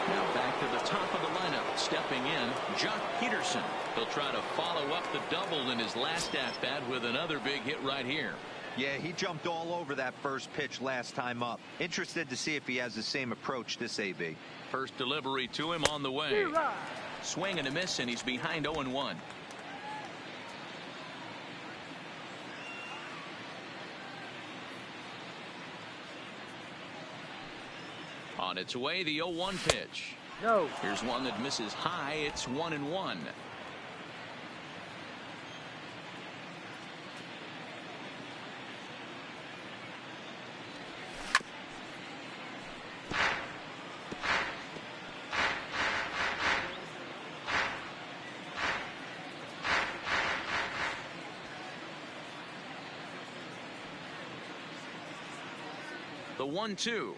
Now back to the top of the lineup. Stepping in, Jock Peterson. He'll try to follow up the double in his last at-bat with another big hit right here. Yeah, he jumped all over that first pitch last time up. Interested to see if he has the same approach this AB. First delivery to him on the way. Swing and a miss, and he's behind 0-1. On its way, the 0-1 pitch. No. Here's one that misses high. It's 1-1. The 1-2.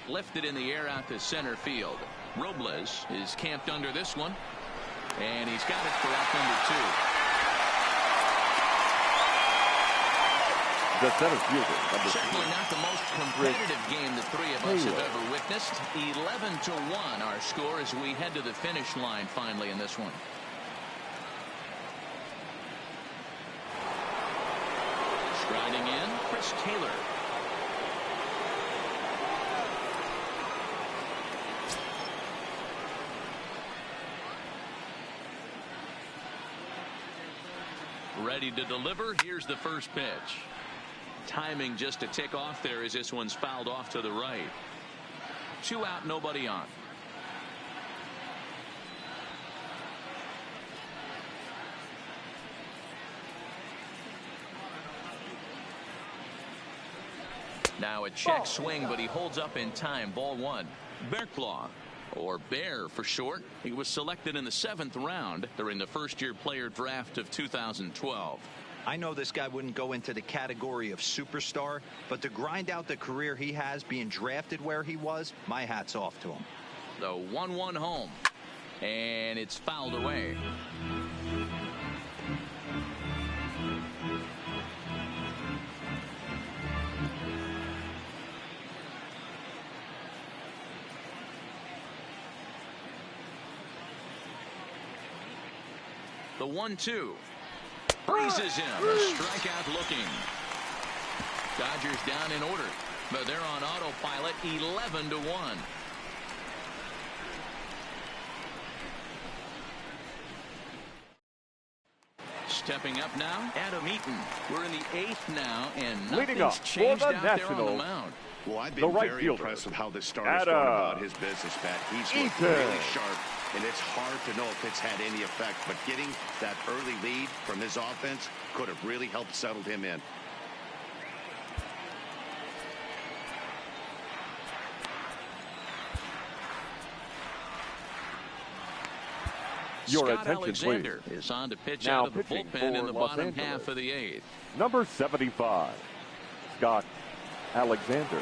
Lifted in the air out to center field. Robles is camped under this one. And he's got it for out number 2. The center fielder, number 2. Certainly not the most competitive game the three of us have ever witnessed. 11-1 our score as we head to the finish line finally in this one. Striding in, Chris Taylor. Ready to deliver. Here's the first pitch. Timing just to tick off there as this one's fouled off to the right. 2 out, nobody on. Now a check swing, but he holds up in time. Ball 1. Berklaw, or Bear for short. He was selected in the 7th round during the first-year player draft of 2012. I know this guy wouldn't go into the category of superstar, but to grind out the career he has being drafted where he was, my hat's off to him. The 1-1 home, and it's fouled away. The 1-2. Freezes him. A strikeout looking. Dodgers down in order, but they're on autopilot. 11-1. Stepping up now, Adam Eaton. We're in the 8th now, and nothing's changed out there on the mound. Well, I've been very impressed with how this starter's going about his business, Pat. He's looked really sharp, and it's hard to know if it's had any effect. But getting that early lead from his offense could have really helped settle him in. Scott Alexander is on to pitch out of the bullpen in the bottom half of the 8th. Number 75, Scott Alexander.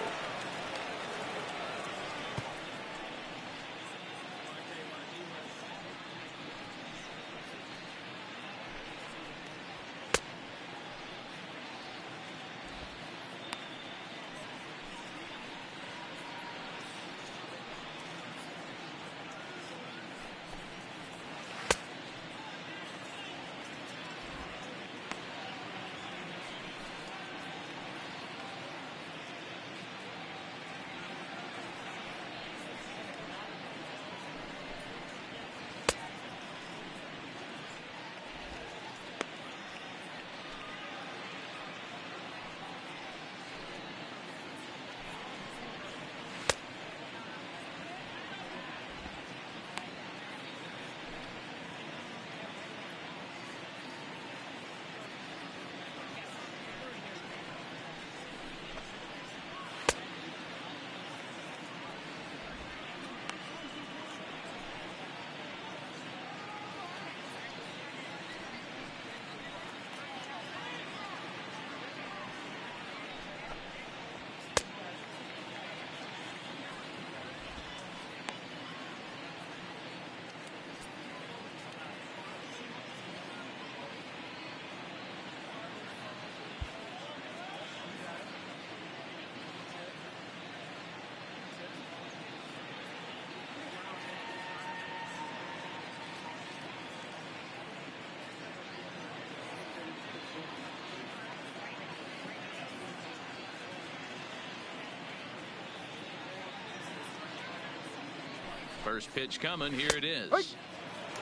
First pitch coming. Here it is.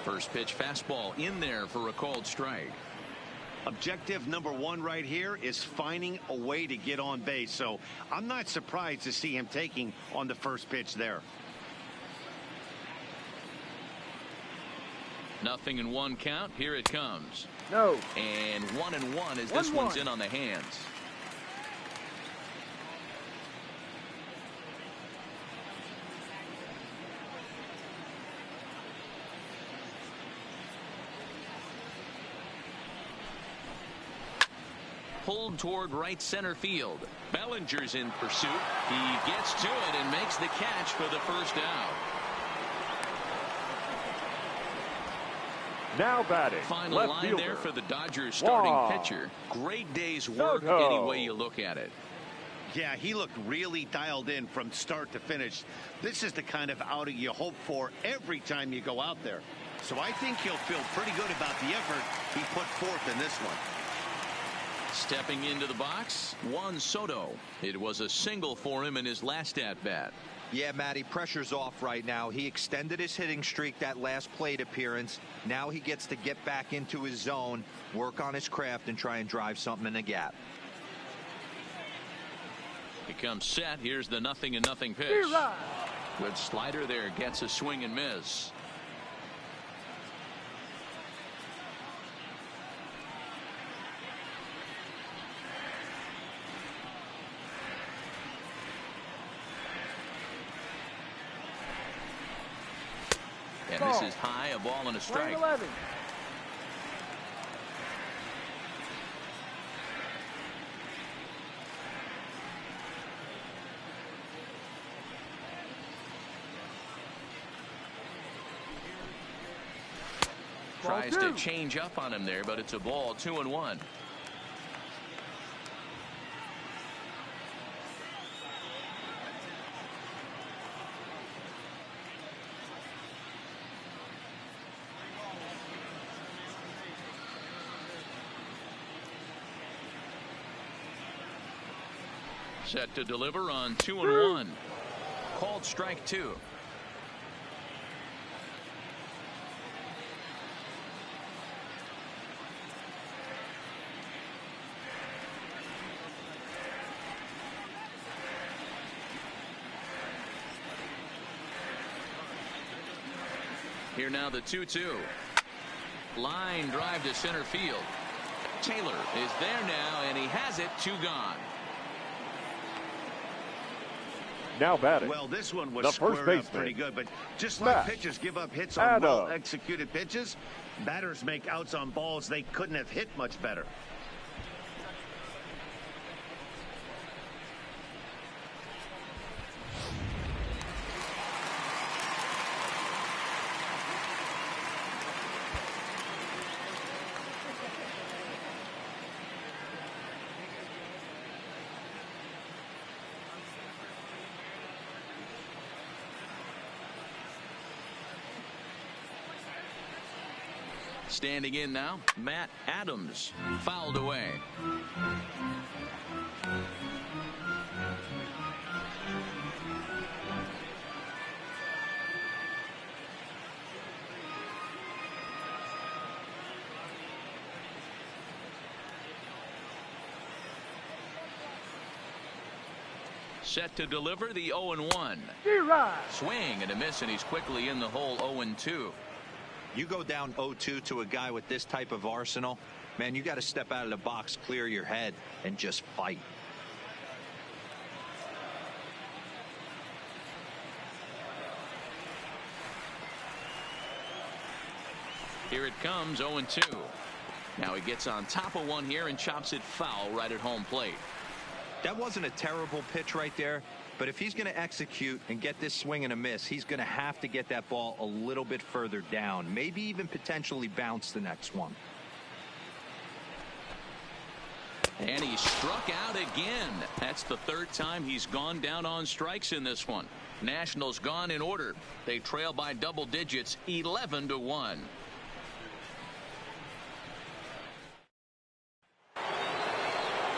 First pitch fastball in there for a called strike. Objective number one right here is finding a way to get on base. So I'm not surprised to see him taking on the first pitch there. 0-1 count. Here it comes. No. And 1-1 as this one's in on the hands. Pulled toward right center field. Bellinger's in pursuit. He gets to it and makes the catch for the first out. Now batting. Final left line fielder. there for the Dodgers starting pitcher. Great day's work any way you look at it. Yeah, he looked really dialed in from start to finish. This is the kind of outing you hope for every time you go out there. So I think he'll feel pretty good about the effort he put forth in this one. Stepping into the box, Juan Soto. It was a single for him in his last at-bat. Yeah, Matty, pressure's off right now. He extended his hitting streak that last plate appearance. Now he gets to get back into his zone, work on his craft, and try and drive something in the gap. He comes set. Here's the 0-0 pitch. Good slider there. Gets a swing and miss. And this is high, a ball and a strike. 11. Tries to change up on him there, but it's a ball. 2-1. Set to deliver on 2-1. Called strike 2. Here now the 2-2. Line drive to center field. Taylor is there now, and he has it. 2 gone. Now batting. Well, this one was the first squared baseman. up pretty good, but just like Matt pitchers give up hits on Adams. well-executed pitches, batters make outs on balls they couldn't have hit much better. Standing in now, Matt Adams. Fouled away. Set to deliver the 0-1. Swing and a miss, and he's quickly in the hole. 0-2. You go down 0-2 to a guy with this type of arsenal, man, you got to step out of the box, clear your head, and just fight. Here it comes. 0-2. Now he gets on top of one here and chops it foul right at home plate. That wasn't a terrible pitch right there. But if he's going to execute and get this swing and a miss, he's going to have to get that ball a little bit further down, maybe even potentially bounce the next one. And he struck out again. That's the 3rd time he's gone down on strikes in this one. Nationals gone in order. They trail by double digits, 11-1.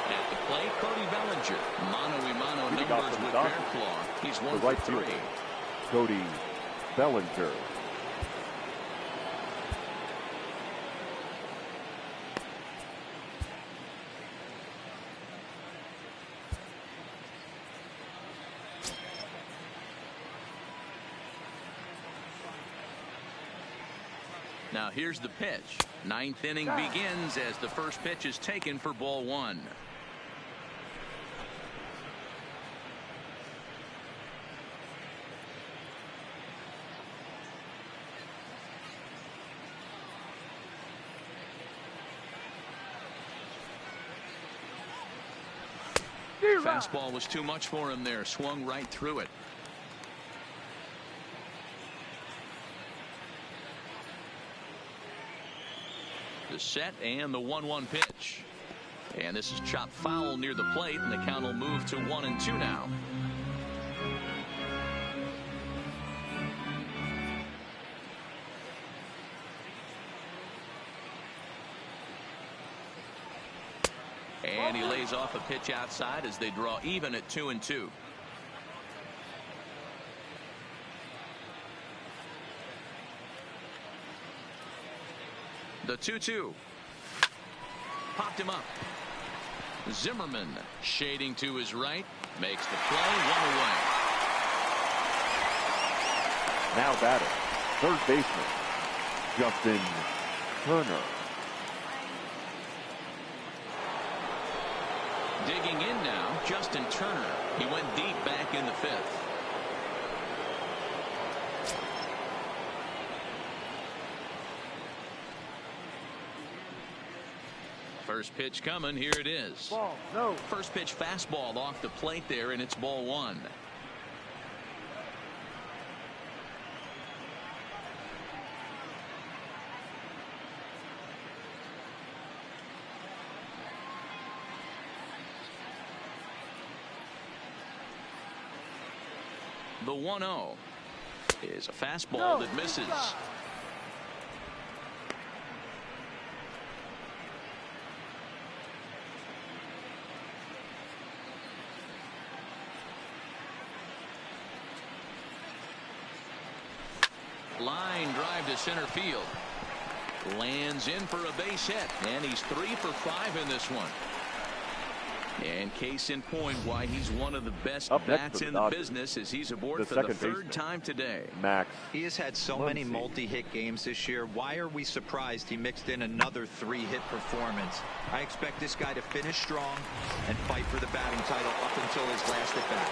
At the plate, Cody Bellinger. Mano-a-mano numbers with Bearclaw. He's 1 right for 3. Cody Bellinger. Now here's the pitch. Ninth inning begins as the first pitch is taken for ball one. Fastball was too much for him there. Swung right through it. The set and the 1-1 pitch. And this is chopped foul near the plate, and the count will move to 1-2 now. And he lays off a pitch outside as they draw even at 2-2. The 2-2. Popped him up. Zimmerman shading to his right. Makes the play. One away. Now batting, third baseman, Justin Turner. Digging in now, Justin Turner. He went deep back in the fifth. First pitch coming. Here it is. Ball, no. First pitch fastball off the plate there, and it's ball one. The 1-0 is a fastball that misses. Line drive to center field. Lands in for a base hit, and he's 3 for 5 in this one. And case in point why he's one of the best bats in the business as he's aboard for the third time today. Max. He has had so many multi-hit games this year. Why are we surprised he mixed in another 3-hit performance? I expect this guy to finish strong and fight for the batting title up until his last at bat.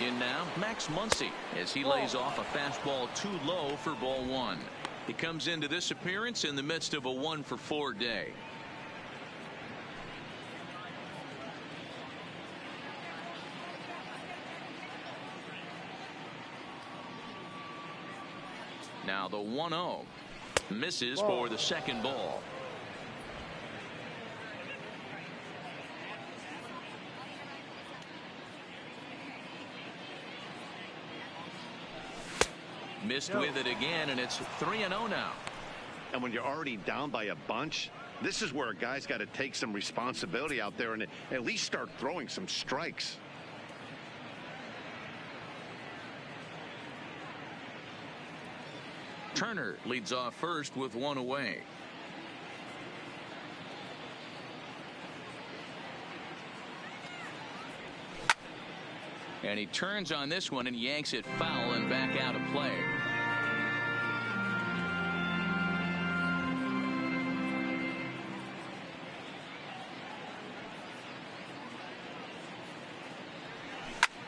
In now, Max Muncy as he lays off a fastball too low for ball one. He comes into this appearance in the midst of a 1-for-4 day. Now the 1-0 misses for the second ball. Missed with it again, and it's 3-0 now. And when you're already down by a bunch, this is where a guy's got to take some responsibility out there and at least start throwing some strikes. Turner leads off first with one away. And he turns on this one and yanks it foul and back out of play.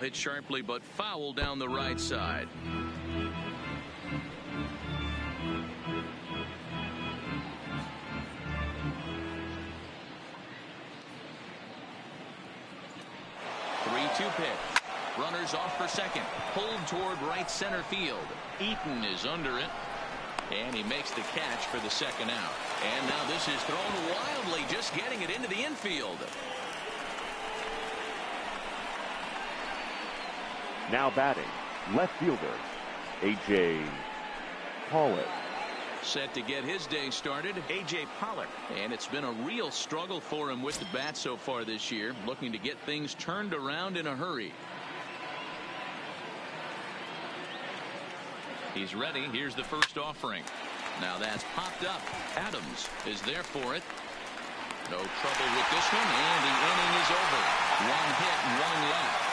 Hit sharply but foul down the right side. Pitch. Runners off for second. Pulled toward right center field. Eaton is under it. And he makes the catch for the second out. And now this is thrown wildly, just getting it into the infield. Now batting, left fielder, A.J. Pollock. Set to get his day started, A.J. Pollock. And it's been a real struggle for him with the bat so far this year, looking to get things turned around in a hurry. He's ready. Here's the first offering. Now that's popped up. Adams is there for it. No trouble with this one, and the inning is over. One hit and one left.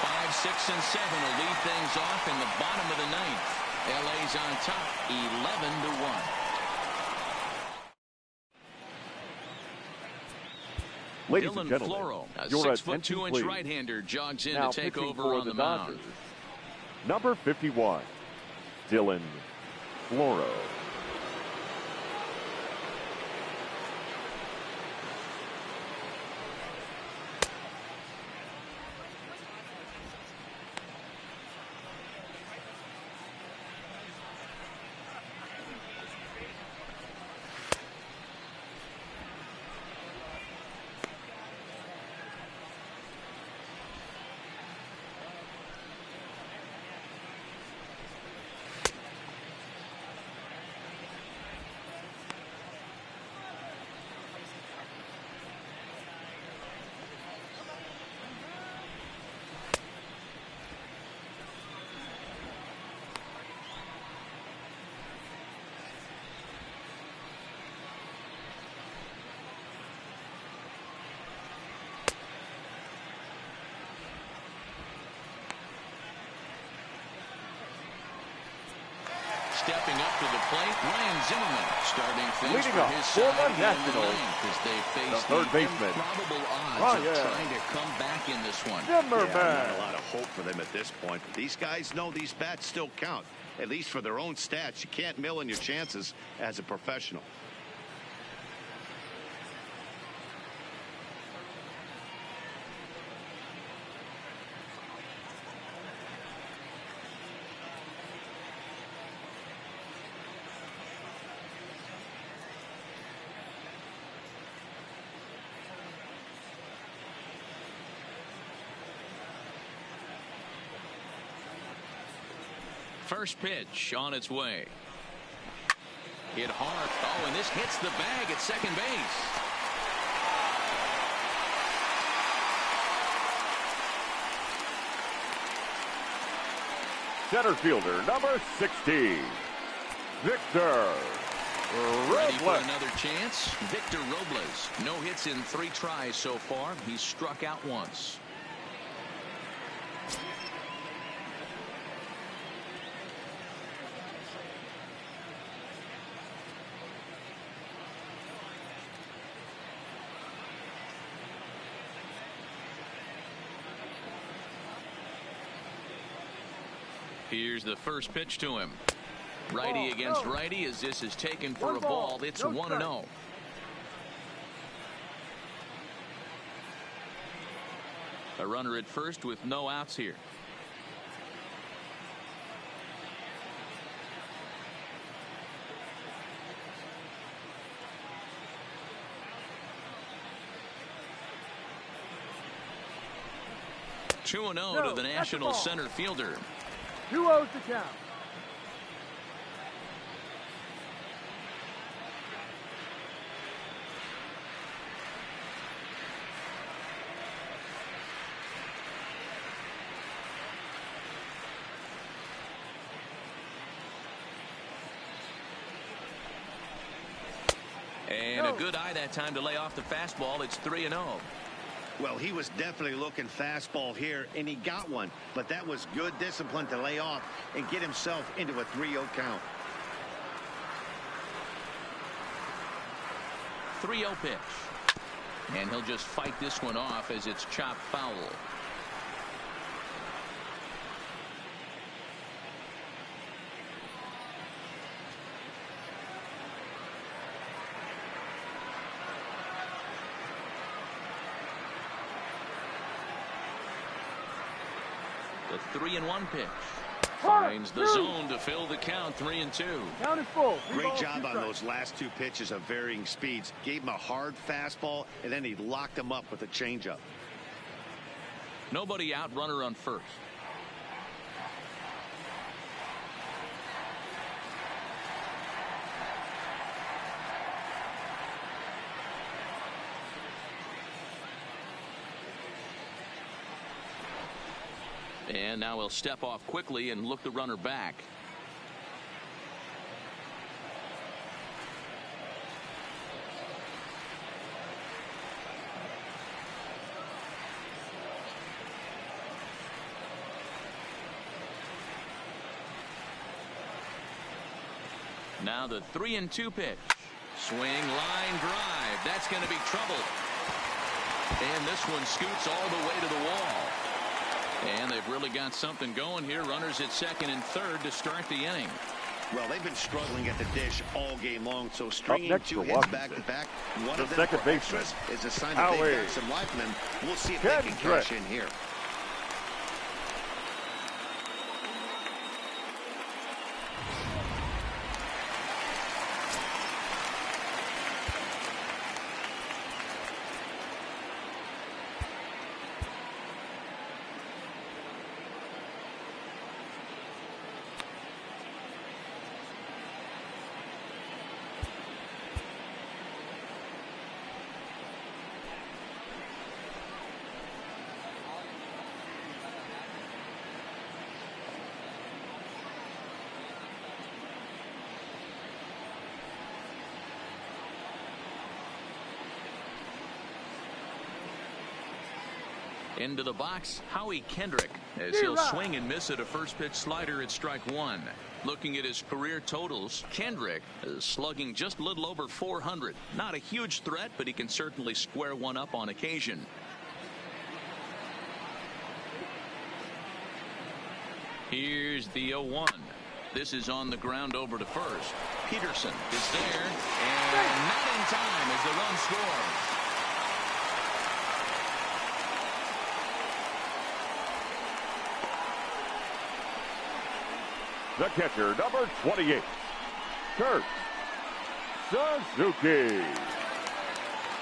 5, 6, and 7 will lead things off in the bottom of the ninth. LA's on top, 11-1. Ladies Dylan and gentlemen, Floro, a your 6'2" attention, right-hander, jogs in now to take pitching over for on the Dodgers, mound. number 51, Dylan Floro. Stepping up to the plate, Ryan Zimmerman starting things Leading for up his for side the in the Nationals, ninth as they face the third the baseman, improbable odds Ryan of trying to come back in this one. Zimmerman. Yeah, not a lot of hope for them at this point. These guys know these bats still count, at least for their own stats. You can't mill in your chances as a professional. First pitch on its way. Hit hard. Oh, and this hits the bag at second base. Center fielder, number 60, Victor Ready for Robles. another chance. Victor Robles. No hits in 3 tries so far. He's struck out once. Here's the first pitch to him. Righty against righty as this is taken for a ball. It's 1-0. A runner at first with no outs here. Two and 0 to the National center fielder. 2-0 to count. And a good eye that time to lay off the fastball. It's 3-0. Well, he was definitely looking fastball here, and he got one. But that was good discipline to lay off and get himself into a 3-0 count. 3-0 pitch. And he'll just fight this one off as it's chopped foul. The 3-1 pitch. Finds the zone to fill the count. 3-2. Count is full. Great job on those last 2 pitches of varying speeds. Gave him a hard fastball, and then he locked him up with a changeup. Nobody out, runner on first. And now he'll step off quickly and look the runner back. Now the 3-2 pitch. Swing, line drive. That's going to be trouble. And this one scoots all the way to the wall. And they've really got something going here. Runners at second and third to start the inning. Well, they've been struggling at the dish all game long, so stringing two hits back-to-back, one of them second for baseman extras is a sign that they've got some life in them. We'll see if they can cash in here. Into the box, Howie Kendrick, as he'll swing and miss at a first pitch slider at strike one. Looking at his career totals, Kendrick is slugging just a little over 400. Not a huge threat, but he can certainly square one up on occasion. Here's the 0-1. This is on the ground over to first. Peterson is there, and not in time as the run scores. The catcher, number 28, Kurt Suzuki.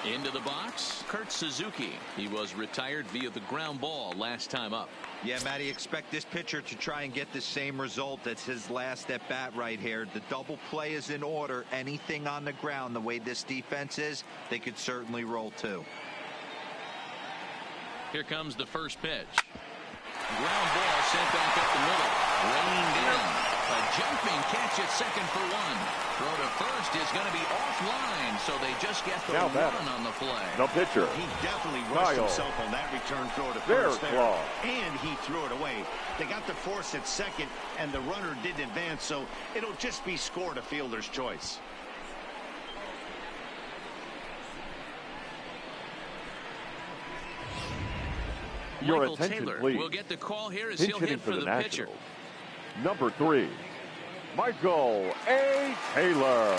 Into the box, Kurt Suzuki. He was retired via the ground ball last time up. Yeah, Matty, expect this pitcher to try and get the same result. That's his last at bat right here. The double play is in order. Anything on the ground, the way this defense is, they could certainly roll too. Here comes the first pitch. Ground ball sent back up the middle. Reined in. A jumping catch at second for one. Throw to first is going to be offline, so they just get the run on the play. The pitcher. He definitely rushed himself on that return throw to first there. And he threw it away. They got the force at second, and the runner didn't advance, so it'll just be scored a fielder's choice. Michael Taylor will get the call here as he'll hit for the pitcher. Number 3, Michael A. Taylor.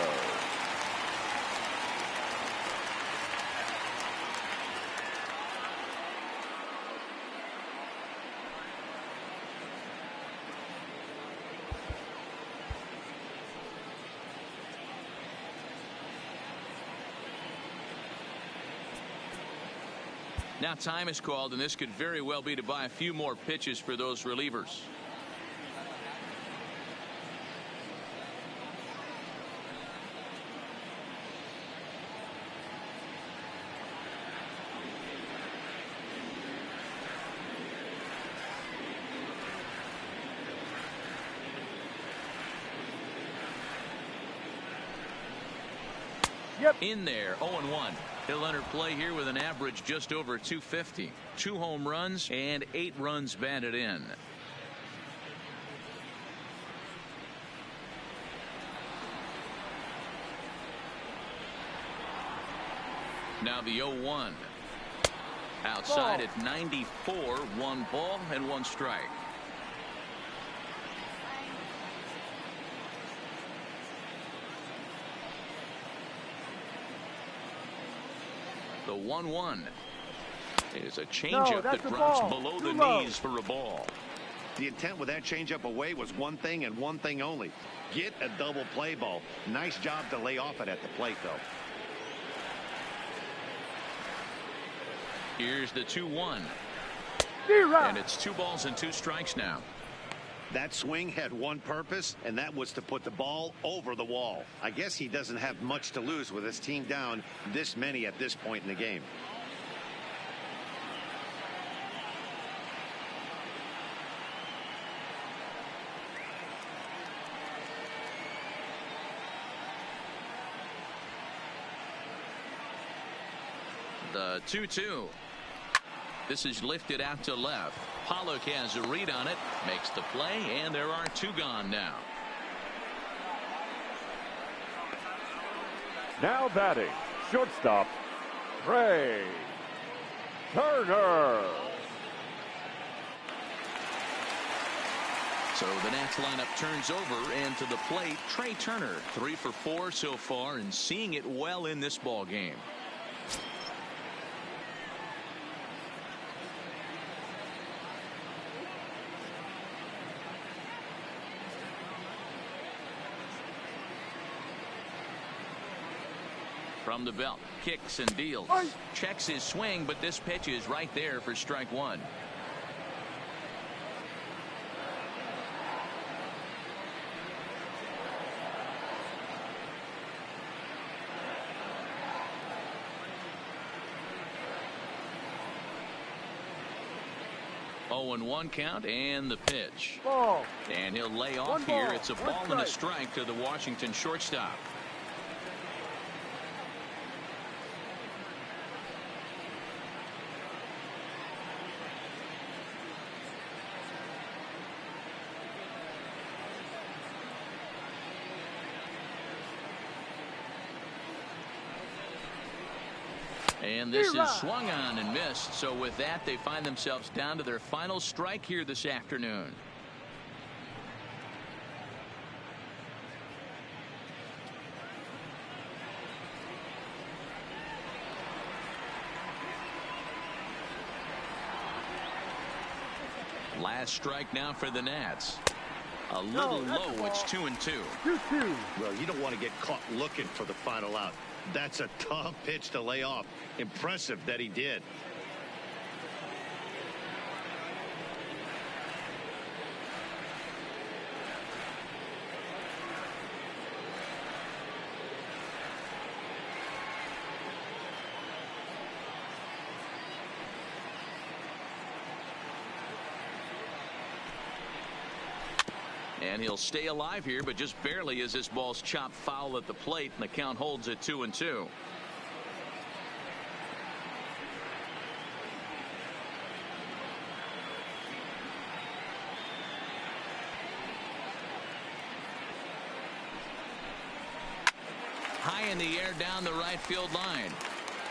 Now time is called, and this could very well be to buy a few more pitches for those relievers. In there, 0-1. He'll enter play here with an average just over 250. 2 home runs and 8 runs batted in. Now the 0-1. Outside at 94, 1 ball and 1 strike. The 1-1 is a changeup that drops below the knees for a ball. The intent with that changeup away was one thing and one thing only. Get a double play ball. Nice job to lay off it at the plate, though. Here's the 2-1. And it's 2 balls and 2 strikes now. That swing had one purpose, and that was to put the ball over the wall. I guess he doesn't have much to lose with his team down this many at this point in the game. The 2-2. This is lifted out to left. Pollock has a read on it, makes the play, and there are 2 gone now. Now batting, shortstop, Trey Turner. So the Nats lineup turns over, and to the plate, Trey Turner, 3 for 4 so far, and seeing it well in this ball game. From the belt, kicks and deals. Checks his swing, but this pitch is right there for strike 1. Oh, and 1 count, and the pitch. Ball. And he'll lay off One here. ball, It's a one ball and a strike. strike to the Washington shortstop. And this is swung on and missed. So with that, they find themselves down to their final strike here this afternoon. Last strike now for the Nats. A little low. It's 2-2. 2-2. Well, you don't want to get caught looking for the final out. That's a tough pitch to lay off. Impressive that he did. And he'll stay alive here, but just barely as this ball's chopped foul at the plate, and the count holds at 2-2. High in the air down the right field line.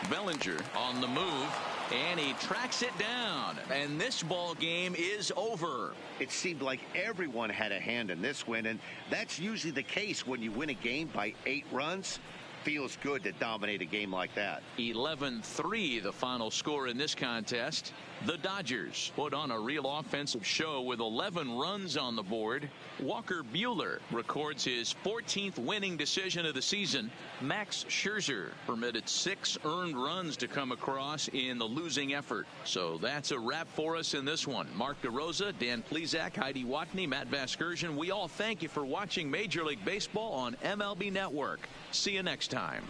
Bellinger on the move, and he tracks it down, and this ball game is over. It seemed like everyone had a hand in this win, and that's usually the case when you win a game by 8 runs. Feels good to dominate a game like that. 11-3 the final score in this contest. The Dodgers put on a real offensive show with 11 runs on the board. Walker Buehler records his 14th winning decision of the season. Max Sherzer permitted 6 earned runs to come across in the losing effort. So that's a wrap for us in this one. Mark DeRosa, Dan Plesac, Heidi Watney, Matt Vasgersian. We all thank you for watching Major League Baseball on MLB Network. See you next time.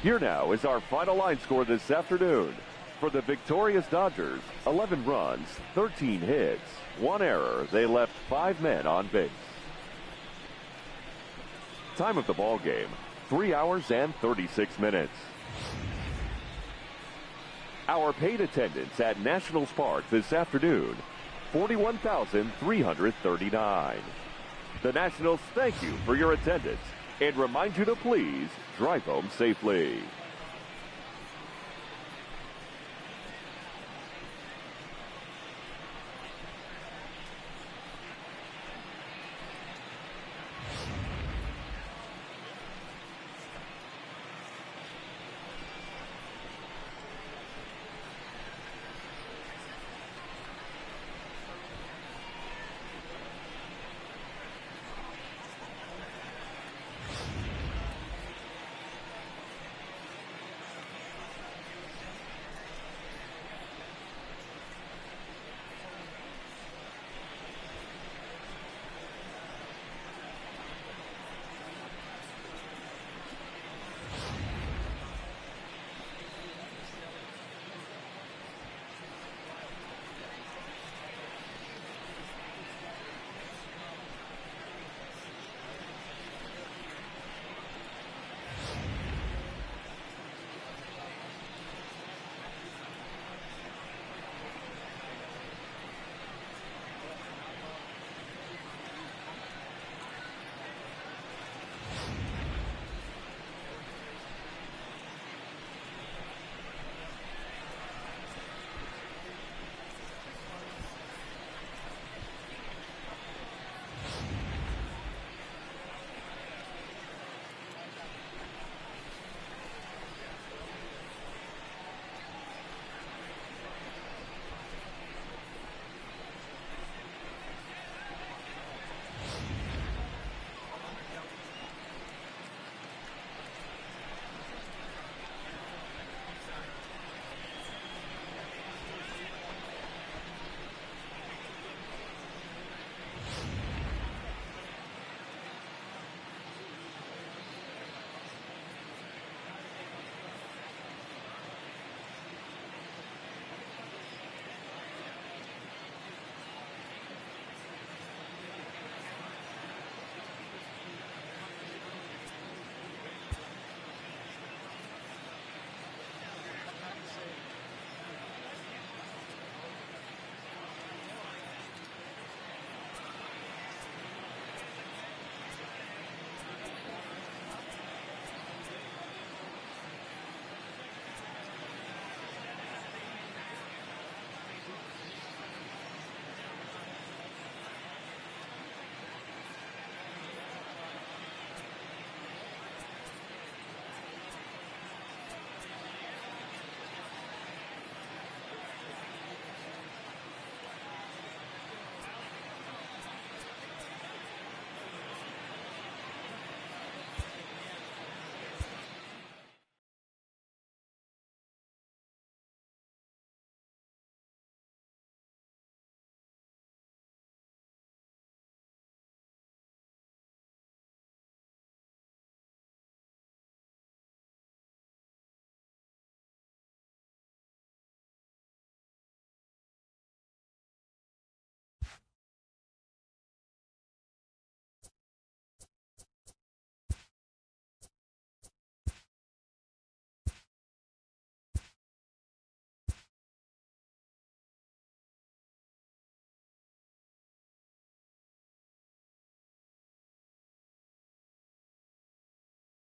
Here now is our final line score this afternoon. For the victorious Dodgers, 11 runs, 13 hits, 1 error. They left 5 men on base. Time of the ball game, 3 hours and 36 minutes. Our paid attendance at Nationals Park this afternoon, 41,339. The Nationals thank you for your attendance and remind you to please drive home safely.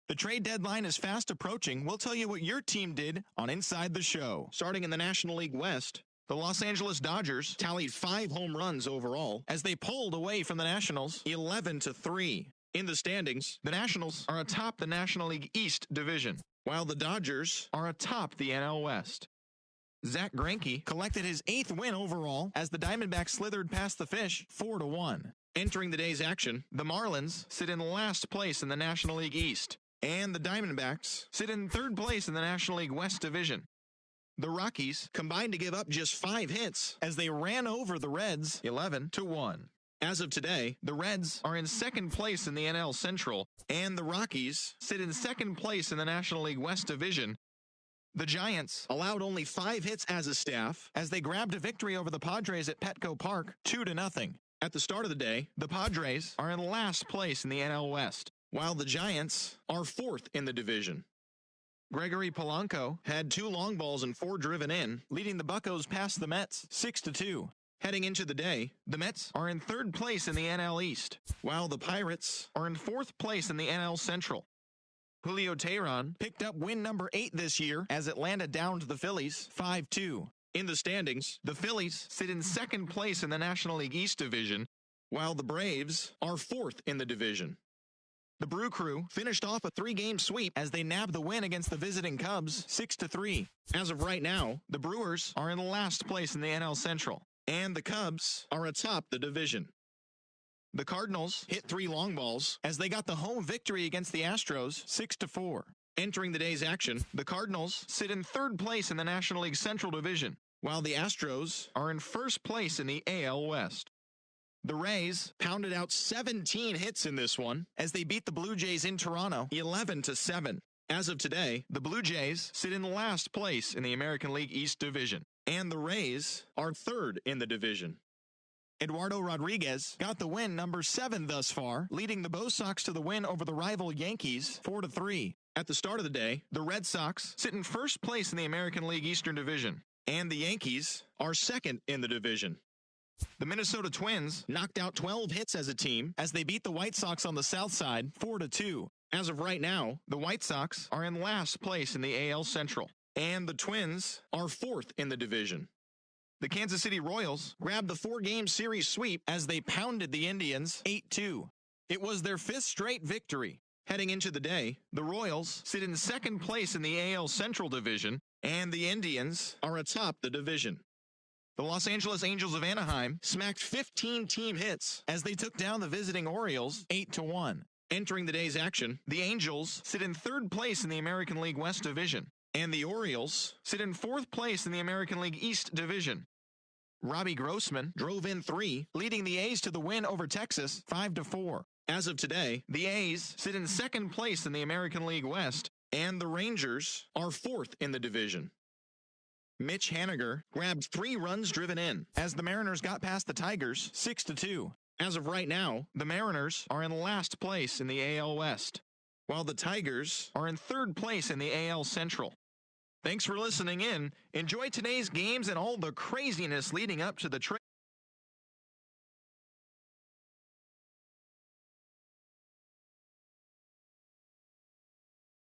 The trade deadline is fast approaching. We'll tell you what your team did on Inside the Show. Starting in the National League West, the Los Angeles Dodgers tallied 5 home runs overall as they pulled away from the Nationals 11-3. In the standings, the Nationals are atop the National League East division, while the Dodgers are atop the NL West. Zach Greinke collected his 8th win overall as the Diamondbacks slithered past the Fish 4-1. Entering the day's action, the Marlins sit in last place in the National League East, and the Diamondbacks sit in 3rd place in the National League West division. The Rockies combined to give up just 5 hits as they ran over the Reds 11-1. As of today, the Reds are in 2nd place in the NL Central, and the Rockies sit in 2nd place in the National League West division. The Giants allowed only 5 hits as a staff as they grabbed a victory over the Padres at Petco Park 2-0. At the start of the day, the Padres are in last place in the NL West, while the Giants are 4th in the division. Gregory Polanco had 2 long balls and 4 driven in, leading the Buccos past the Mets 6-2. Heading into the day, the Mets are in 3rd place in the NL East, while the Pirates are in 4th place in the NL Central. Julio Teheran picked up win number 8 this year as Atlanta downed the Phillies 5-2. In the standings, the Phillies sit in 2nd place in the National League East division, while the Braves are 4th in the division. The Brew Crew finished off a 3-game sweep as they nabbed the win against the visiting Cubs 6-3. As of right now, the Brewers are in last place in the NL Central, and the Cubs are atop the division. The Cardinals hit 3 long balls as they got the home victory against the Astros 6-4. Entering the day's action, the Cardinals sit in 3rd place in the National League Central Division, while the Astros are in 1st place in the AL West. The Rays pounded out 17 hits in this one as they beat the Blue Jays in Toronto 11-7. As of today, the Blue Jays sit in last place in the American League East Division, and the Rays are 3rd in the division. Eduardo Rodriguez got the win number 7 thus far, leading the Bo Sox to the win over the rival Yankees 4-3. At the start of the day, the Red Sox sit in 1st place in the American League Eastern Division, and the Yankees are 2nd in the division. The Minnesota Twins knocked out 12 hits as a team as they beat the White Sox on the south side 4-2. As of right now, the White Sox are in last place in the AL Central, and the Twins are 4th in the division. The Kansas City Royals grabbed the 4-game series sweep as they pounded the Indians 8-2. It was their 5th straight victory. Heading into the day, the Royals sit in 2nd place in the AL Central Division, and the Indians are atop the division. The Los Angeles Angels of Anaheim smacked 15 team hits as they took down the visiting Orioles 8-1. Entering the day's action, the Angels sit in 3rd place in the American League West Division, and the Orioles sit in 4th place in the American League East Division. Robbie Grossman drove in 3, leading the A's to the win over Texas 5-4. As of today, the A's sit in 2nd place in the American League West, and the Rangers are 4th in the division. Mitch Haniger grabbed 3 runs driven in as the Mariners got past the Tigers 6-2. As of right now, the Mariners are in last place in the AL West, while the Tigers are in 3rd place in the AL Central. Thanks for listening in. Enjoy today's games and all the craziness leading up to the trade